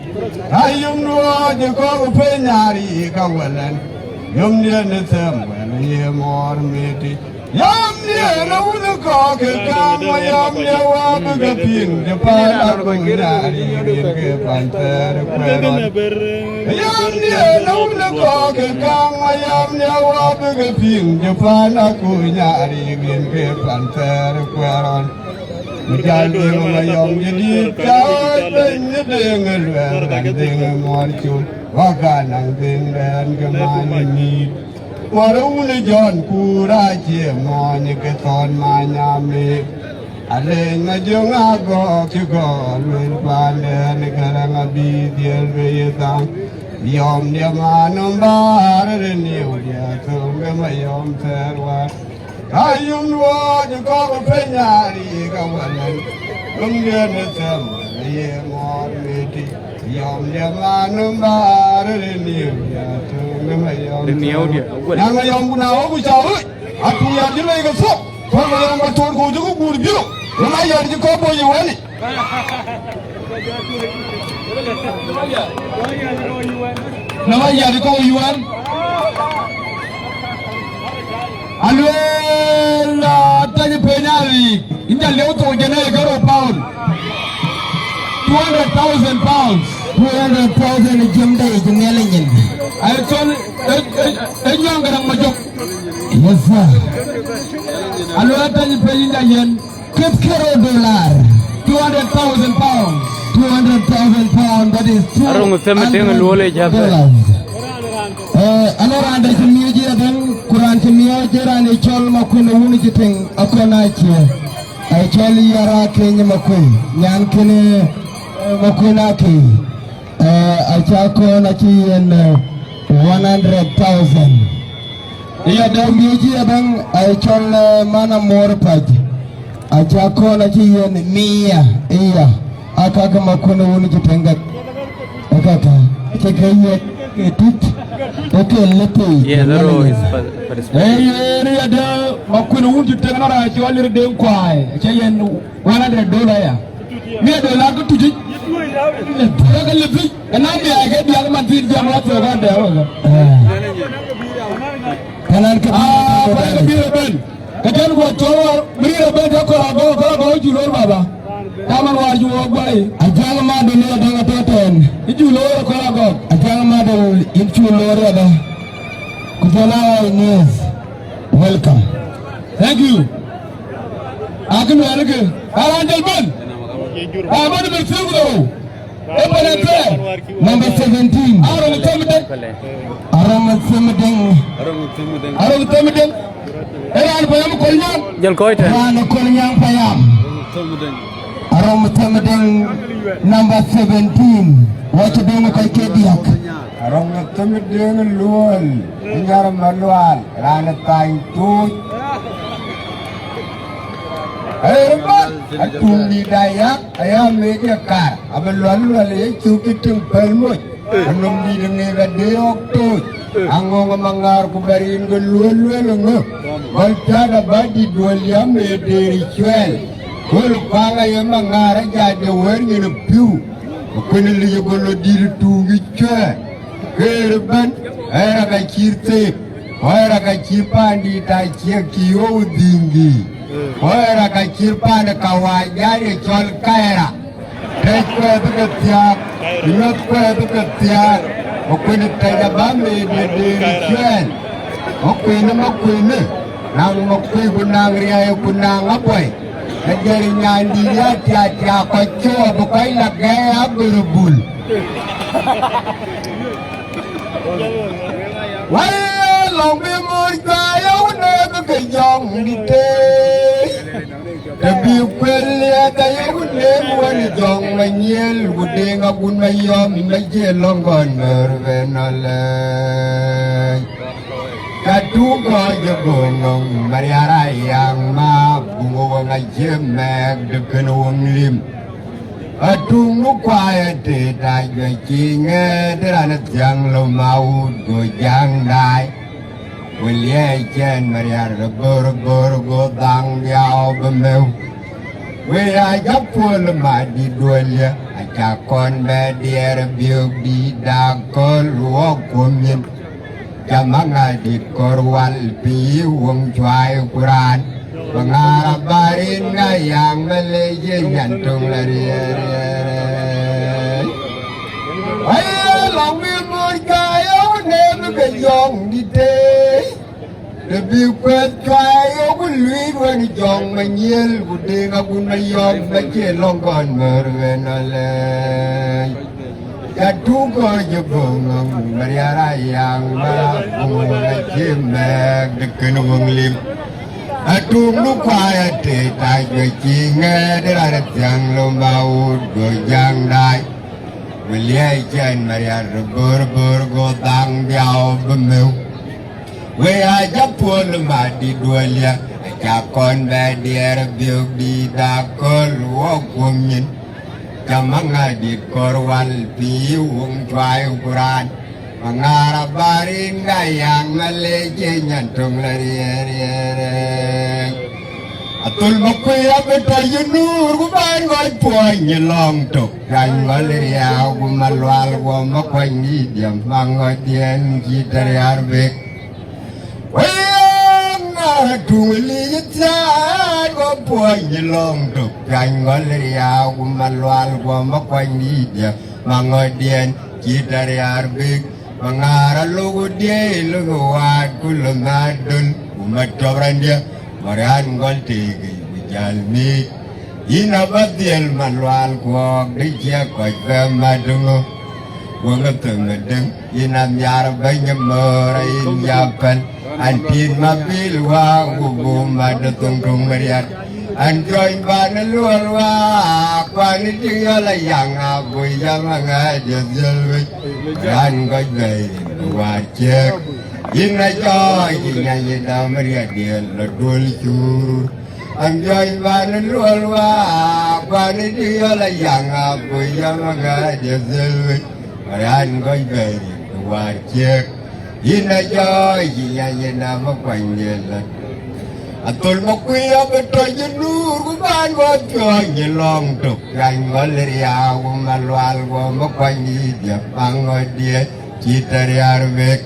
ayum no je ko pe nyari ka welan yom dia ne sem le ye mor meti yom dia no no ko ke ka ma yom dia wa ga pin de pa la ko nyari ke pan ter yom dia no no ko ke ka ma yom dia wa ga pin de pa la ko nyari ke pan ter kwaron Mujal ding ma yom jadi cawat ben ding lwer ding mor chul Wakanang Bindan Gamani Warun John Kura Chimon Katon Manyami Alain Majunga Go Min Palen Karamabi Diel Yom Yamanum Bar New Yatum Terwa Ayum Wad Go Penari Gawalan Lunganism Yamor Miti Yom Yamanum Bar New Yatum Namayom Now Apuya Dilay Soap Pama Told to go to you. When I had to go for you, any. Now I had to go you one. And well, Tanya Penari in the Lotto General pound 200,000 pounds. 200,000 in Jim Day to Nelligan. I told a younger than my job. Yes, sir. And well, Tanya Penari. $200,000 pounds. 200,000 pounds. That is $200,000. Anora anda chimiyo dan Quran chimiyo jera ni chol makun wuni jiteng akona chie. Ay chol yara Kenya makun. Nyan kene makun aki. Ay chako na chien 100,000. Iya dan miyo dan ay chol mana morpaj. Aja kona kiyen mia iya akaka makuna woni kitenga akaka kekeye etit okelete yeah zero is for area da makuna woni kitenga na ci walir de kwai chayen $100 ya $100 ko tuji daga lebi kana me age biya man tin jam la to ga da kanan ka ba biya ben kajen go to mira be da ko julo baba taman war ju wo boy ajang ma do no da to ten julo ko go ajang ma do in julo re da kujana news welcome thank you akin warke aranjal ben amadu ber segudo number 17 aram temden Eran payam kolnyang jal koy tan ran kolnyang payam arom temedeng number 17 what do you kai kediak arom temedeng luol nyar manual ran tain tu erbat atung di dayak ayam meja kar abeluan wale cukiting pelmoy anom di dengi radeok tu angong mangar ku barin gelul-lul ngo balcada badi dualiam de ritual kul panga yang mangar jadi werni piu kun li golo dir tugi che kerban era ka kirte era ka kirpandi ta kiyo dingi era ka kirpanda kawajari chol kaira tekwe tukatiak inatwe tukatiak Okwene taja bame de ritual. Okwene makwene. Nang makwene kunang riya kunang apoy. Najari nyandi ya tia kocho bukai lagay berbul. Wah long bimur kaya une bekejong dite. Tapi kuliah kaya une wani jong manyel gudeng agun mayom majel longgon mervenale. Katugo jebonong mariara yang ma bungo ngajemek deken wong lim. Atung kwaya te dai jinge derana jang lo mau go jang dai. William chen mariara gor go dang yao bemeu. We aja pul madi dualia aja kon bedier biuk di dakol luok kumin. Jamanga di korwal pi wong cuai ukuran pengarap barin yang meleje jantung lari ayo long bimur kaya ne kejong di te lebih kuat kaya kului wani jong menyel kudeng akun mayom bace longkon merwenale jatuh ko jebong Mariara yang malapung Cimek deken wong lim Atung lupa te tai cinga deraret yang lombaut gojang dai Beliai jen Mariara ber gotang biau bemeu We aja pun mati dua lia Jakon badier biuk di dakol wokumin Jamangadit korwal piung cuai ukuran Mengarap barin gayang melece nyantung lari-lari Atul makuya betul jenur kuban goi puan nyelong tuk Kan galeri aku malual gua makuan di diam Manggot dien kita riarbek Wayang ngaratung lijat gua puan nyelong tuk Kan galeri aku malual gua makuan di diam Manggot dien kita riarbek Mengarah lugu dia lugu wat kulum nadun umat cobran dia marian gol tegi bijalmi ina badil malual kuak dicia koi kemadungu kuak temedeng ina nyar banyak merain japan antin mabil wa gubu madatung tung marian anjoin bana luar wa kwani tinggal yang abu yang aja jelwi dan kau jadi wajib ina joy ina ina meriah dia ledul curur anjoin bana luar wa kwani tinggal yang abu yang aja jelwi dan kau jadi wajib ina joy ina ina makwani Atul makuya betul jenur kuban gua nyelong tuk kan galeri aku malual gua makwani dia panggot dia kita riarbek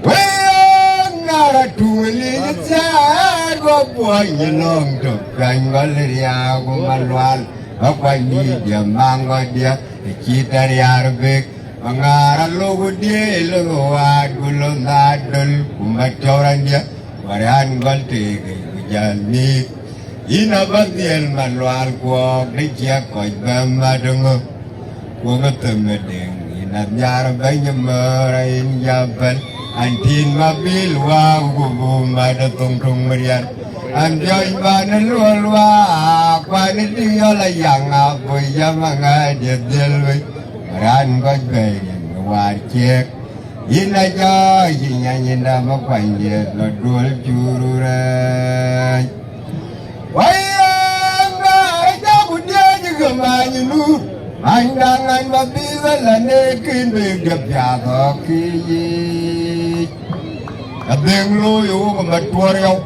Wayang ngaratung lijat gua buat nyelong tuk kan galeri aku malual makwani dia panggot dia kita riarbek Mengarah lugu dia lugu wat gulung nadul kumat coran dia Marian gol tegi bijalmi ina badil malual kuak dicia koi bemadungu kuak temedeng ina nyar banyak merain jaban antin mabil wa gubu madatung tung marian anjoin bana lual wa kwani tinggal yang apa yang ngajet jelwi Marian gol bayin wajib Ina joy ina ina makwanje ledul cururan Wayang ngaraja budia juga manyunur Andangan babila lanekin begap jatuh kiyik Abeng loyo kematuar yaw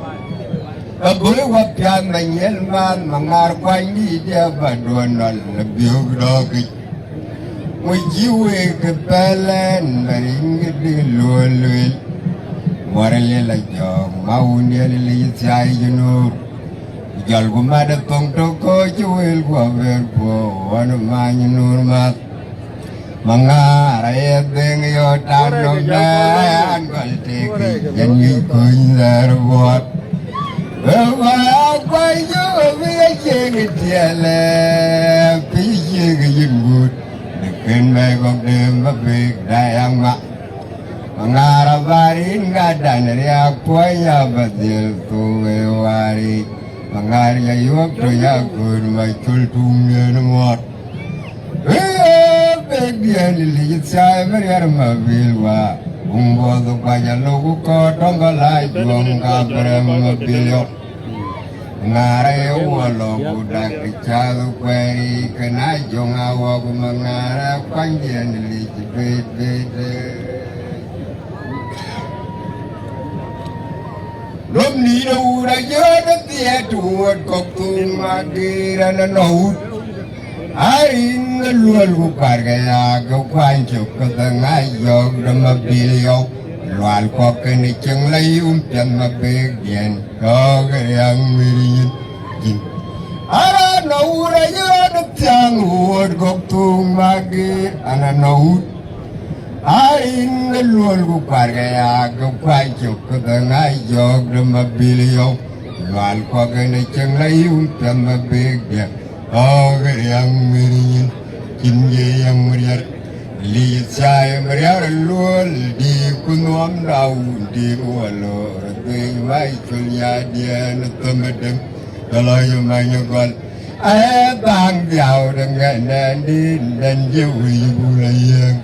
Aboy wapian manyelman mangarkwani dia baduan lebih gedokit Mujiwe kepalan maring gede lual-lual Warale lajong maunya lili cai jenur Jal kumada tong toko jual gua berpo Wanu manyenur mat Mengarai beng yo tanong dan Kal teki janji kunzar buat Bawa kwa yo biya cengit tiala Piye kejembut Dekin begok dem bebek dayang mak Mengarap barin gadan riak puanya batil tuwe wari Mengarya yuak doya kun maitul tungnya nemot Bek dia lilit saya beriar mabil wa Umbo tu pajak luku kotong kalai Buang kabrem mabil yok Mengarai walau budak dicalu kweri Kena jong awak mengarap panjian lilit bete Lom ni na ura jana tiya tuwad kok tumagira na naut Arin na lual kupar kaya kapanchok katangayog na mabiliyok Lual kok kanichang layong tiyan mabigyan Kagayang miringin jin Ara na ura jana tiyang huwad kok tumagir Ana naut Arin na lual kupar kaya kapanchok katangayog na mabiliyok Lual kok kanichang layong tiyan mabigyan Kagayang miringin Kinye yang meriar Li sai meriar luol di kunom dau di walor Tui mai kulia dia nutumedem Kalau yang banyak gol bang giàu dengan nandin dan jauh ibu layang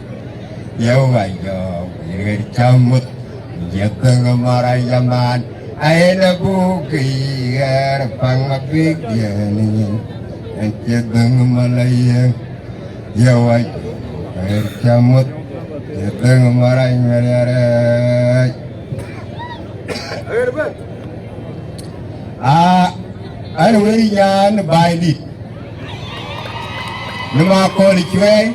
Jauh ayo Kira camut Jatuh marai zaman nak buki Pangapik Yang jatuh malayang Jauh ayo Camut Jatuh marai marai Ano yan baili Nama ko lichwe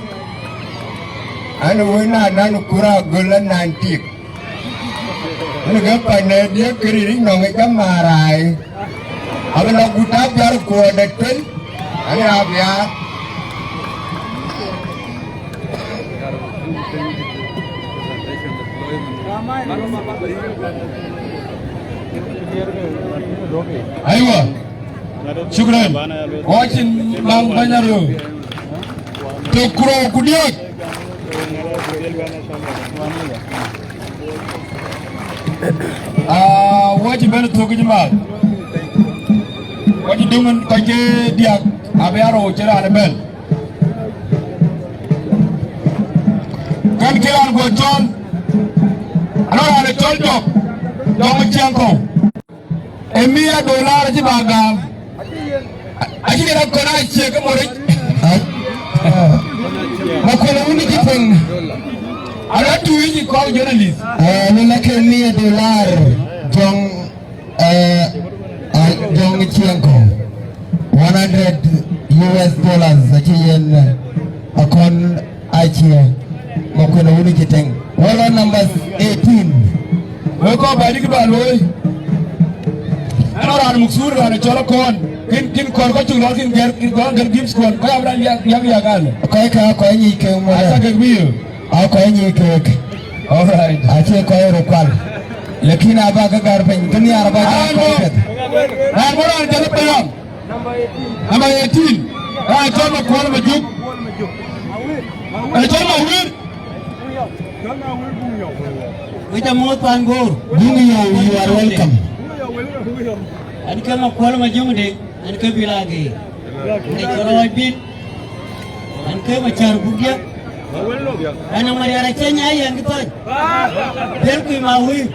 Ano wina nanu kura gulan nantik Ano gapa na dia kiriring nong ikamaray Ano na gutap yar ko datul Ano abya Aywa Syukran. Watching Bang Banyaru. Tukro Kudiak. Watching Banu Tukijimat. Watching Dungan Kaje Diak. Abiaro Cera Rebel. Kan kiran gocol. Ano ada colcok. Dong ciangko. Emia dolar je bagam. Aji nak kena cek ke murid. Makona uni kipeng. Ada tu ini kau jurnalis. Ni nak emia dolar. Jong ciangko. $100 Aji yang akon aji. Makona uni kiteng. Wala number 18. Mereka balik ke baloi. Orang muksur orang colok kon, kin kon kau cungol kin kon gims kon, kau orang yang kan? Kau ni ke umur? Asa kerbiu? Kau ni ke? Alright. Asyik kau rukal. Lekin apa kegar pen? Kini apa kegar? Orang jalan pelang. Number 18. Colok kon majuk. Colok awir. Kita mau panggur. Bungyo, you are welcome. Ani kan nak kuala majung dek, ani kan bilagi. Ani kalau bin, ani kan macam bugia. Ani mari ada cenya yang kita. Biar kui mahui,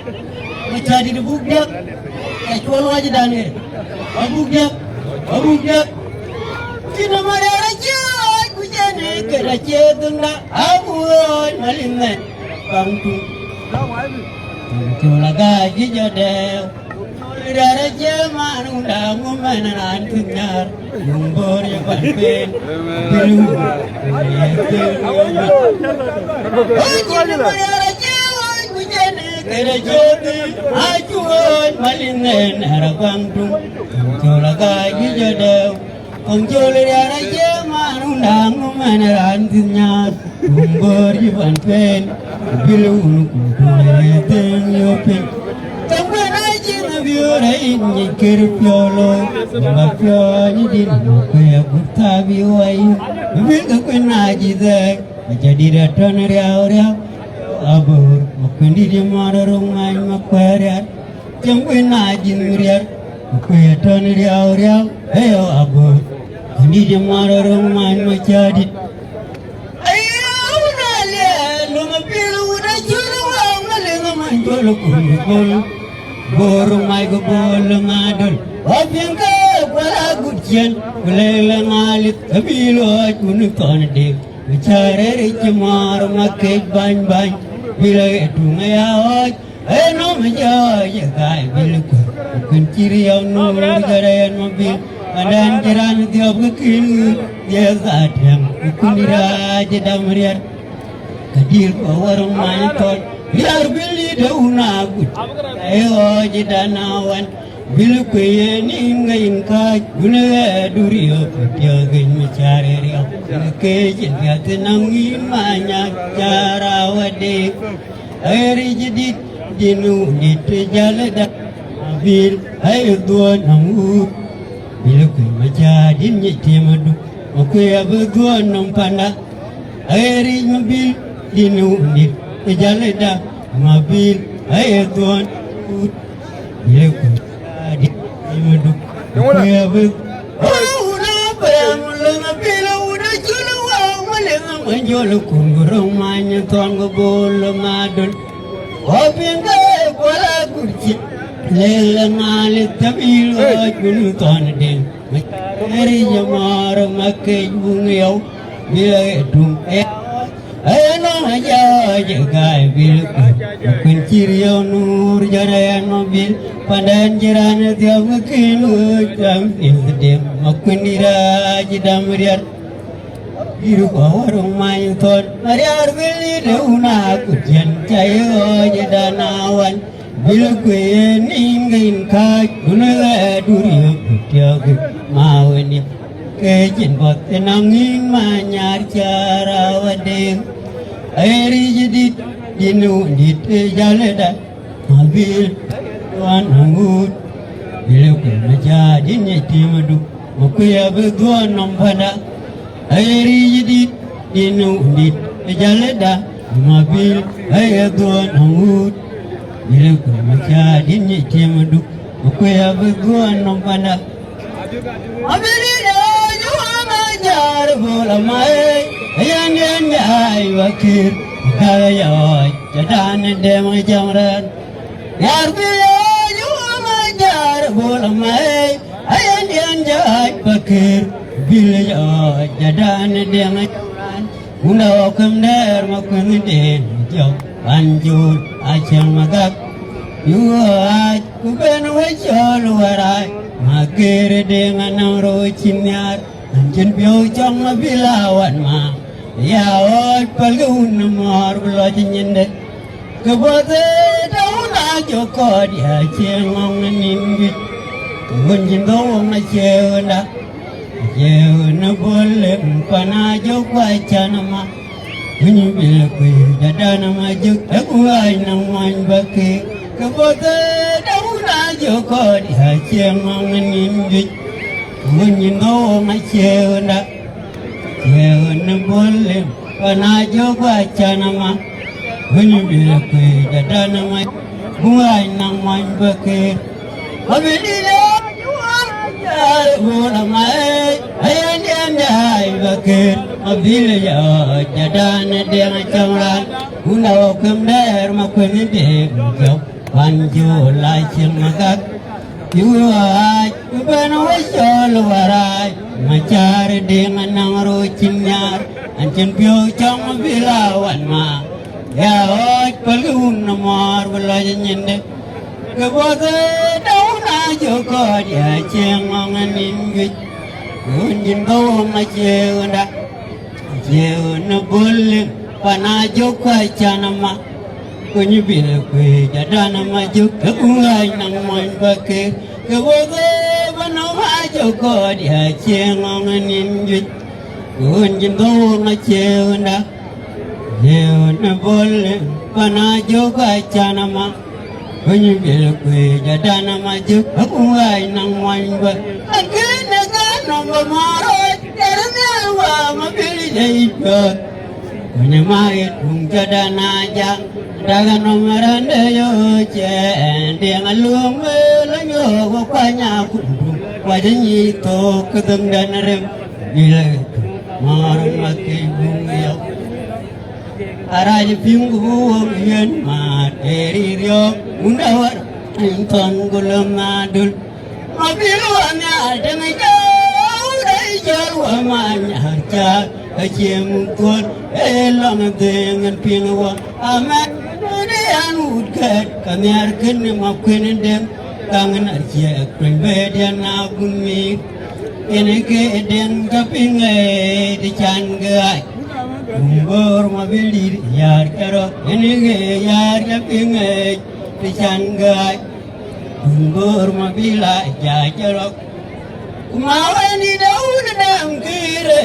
macam di bugia. Kalau aja dani, bugia. Kita mari ada cenya, kujane kerja tunda. Abuan malinne, pangtu. Kalau gaji jadel. Raja manunda mumanan kenyar yumbor yang panpen biru Aku raja kujane kerajaan ajuan malingen harapangtung Kongjola jadau Kongjola raja manunda mumanan kenyar yumbor yang panpen biru yumbor Sampai aja nabiora ini kerpiolo, mafia ni di kaya buta biwai, bila kau naji dah, jadi datang riau, abur, bukan di mana rumah makariat, sampai naji riau, kaya datang riau, ayo abur, di mana rumah macadi. Ayo nalia, lama pilu udah jual, nalia manjol kumpul. Borong mai go bolong adol Opiang ka wala gudyan Kulela ngalit Kabilo at unutan dik Bicara rica maro makik ban Bila itu ngayawat no majaya Kaya bila ko Bukan ciri yang nomor garayan mobil Adan kiran tiap kekil Dia sadang Bukan diraja damrian Kadir ko warung mantol Biar beli daun agut Ayo jedanawan Bila kaya ningayin ka Guna durio Ketiagan mencari rio Kejen kata nangin banyak cara wadik Airi jedit Jenu diterjala Abil ayo dua namur Bila kaya majadin Nyeti madu Makaya berdua nampanda Airi mobil dinu nit jaleda mobil ayatuan yeku di medu ya bu una pramul mobil una chulwa malenga manjol kungurung manya tuan gobol madun opinga kola kurci lelangal tabil gunu tuan den Airi jamar makai bungyau bila dum ayano aja jagai bil kuncirio nur jarayan mobil pandan jiran tiap makin jam dem makundira jidam riar biru warung main ton riar beli leuna kujian cayo jadanawan bil kuin ingin kai gunela durio tiap mawani kejin bot nanging manyar cara wadeng airi jadid dinu dit jaleda mobil tuan hangut bila menjadi nyeti madu mukuya berdua nompada airi jadid dinu dit jaleda mobil ayah tuan hangut bila menjadi nyeti madu mukuya berdua nompada jar bola mai ayan ay wakir kaya jadan dem jamran yar biya juma jar bola mai ayan ay wakir biya jadan dem jamran unda kamder makun den jo anjur aceng magak yu ay kuben wajol warai makir dengan ro cinyar anjen biau jang bilawan ma ya oi palgun mar belo nyende kebote dauna joko dia cengong ningi gunjin gawong na ceunda ceuna boleh pana joko chana ma bunyi bil ku dadana ma juk aku ai nang man bake kebote dauna joko dia cengong ningi Bunyin gawang ceuna ceuna boleh pana joga cana ma bunyi bila ku dadana ma bungai nang main bake abidila juang jar bola mai ayan ai bake abila ya dadana deng camran unau kemder makun de jauh panjo lai ceng magak Yuai, kuben wajol warai, macar dengan nangro cinyar, ancen piau cang bilawan ma, ya oi pelun nomor belanja nyende, kebote dauna joko dia cengongan ingit, kunjin kau maceunda, ceuna boleh pana joko cana ma. Kunyi bila kue jadana maju kebuai nang main bake kebote bano maju ko dia cengongan injut kunjin kau maceunda jeuna boleh pana joka cana ma kunyi bila kue jadana maju kebuai nang main bake akina kano bamaro karena wa mabili jaipa kunyi mai tung jadana jang dagan nomaran yo chen deng alung lanyo ko kwanya kundung wajanyi to kedeng dan rem bila marung mati bungyo araj pingu yen materi ryo undawar inton gulam madul mabiluanya dengan jauh dari jauh amanya harca ajem kun elang dengan pingu amat anu kat kami arkan maafkan dem kangen arcia kren bedian agumi ini ke dem kapingai di canggai umbor mobil yar karo ini ke yar kapingai di canggai umbor mobil aja karo kumawan di daun dam kiri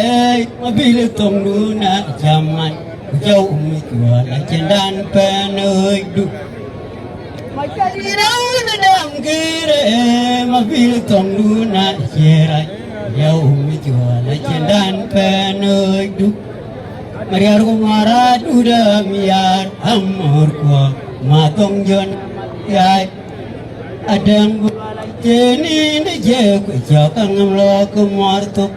mobil tongduna zaman jauh mikwa acendan penoi du di daun dam kiri mobil tongduna cerai jauh mikwa acendan penoi du Mariar kumarat udah miar amor ko matong jon yai adang jeni ne je ku jakang lo kumartu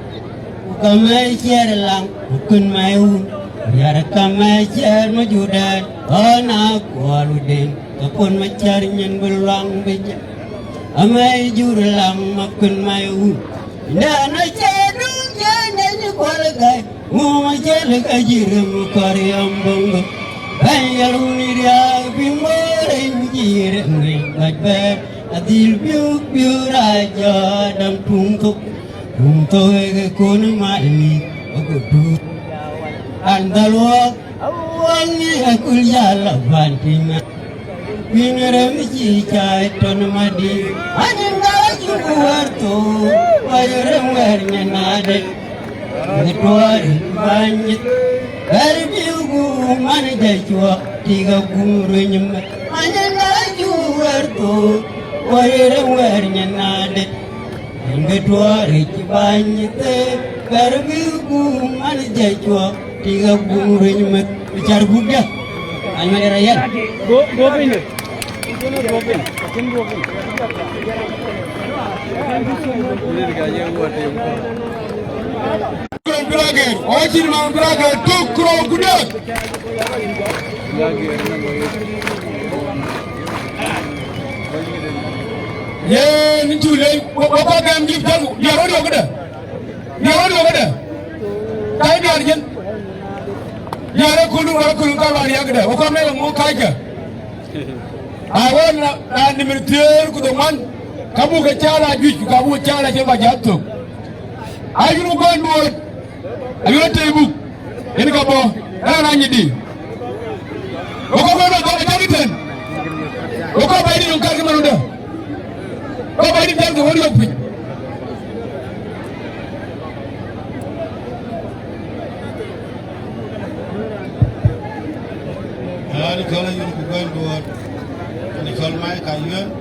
kamai cer lang kun mai un Mariar kamai cer majudan ana kualudin kapun macar nyen belang beja amai jurlang makun mai un dana cedung jeni kualagai Mama jale kajiram karyam bongo Ayaluni dia bimore jiram gadbe adil biuk raja dam tungtuk ege kono mali agudu andalwa awangi akul jala bantinga Bingaram ji chai ton madi aninga juwarto ayram wernya nade Ngetuari banyak dari biugu mana jajwa tiga guru nyemet hanya laju warto warnya nade ngetuari banyak dari biugu mana jajwa tiga guru nyemet bicara budak hanya ada rakyat dua pin Brager, ojin mang Brager, tukro gudak. Ye, ni tulai, bapa gam gif jago, dia rodo kada. Tai dia arjen. Dia ada kulung kawan dia kada. Okam ni mau kai ke? Awan na ni mertier kudoman, kamu kecala juj, kamu kecala jemba jatuh. Ayo nu gon buat, ayo tebu, ini kapo, ana nyidi. Oko kono ko jadi ten. Oko bayni yon kar kemana udah? Oko bayni jar ko wori yopi. Ani kala yon ko gon buat, ani kal mai kayun,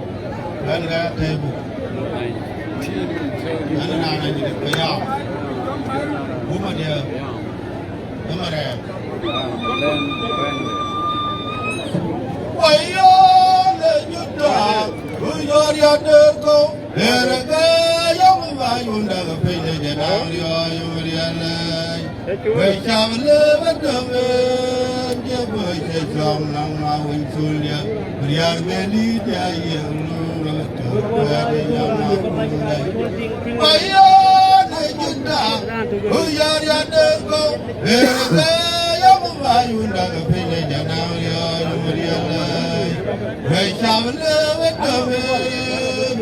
dan ga tebu. Ana na nyidi bayam. Buma dia. Amare. Wayo le juta, uyor ya deko, erga yang mayunda pele jana yo yuriana. Wechamle badame, dia boje jam nang mawin sulya, biar beli dia yang lu ada yang Wayo le juta, uyor ya deko, erga yang mayunda pele jana yo yuriana. Wechamle badame,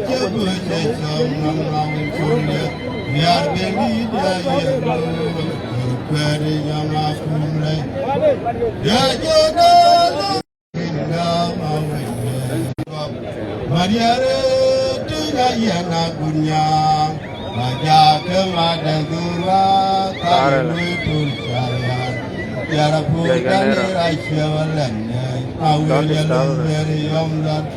dia boje jam nang mawin sulya, biar beli dia yang lu Peri yang aku mulai, ya jodoh hingga mawinnya. Maria tinggal yang akunya, baca kemana gua kalau betul saya. Tiada pun kami rahasia walanya, awalnya dari yang dan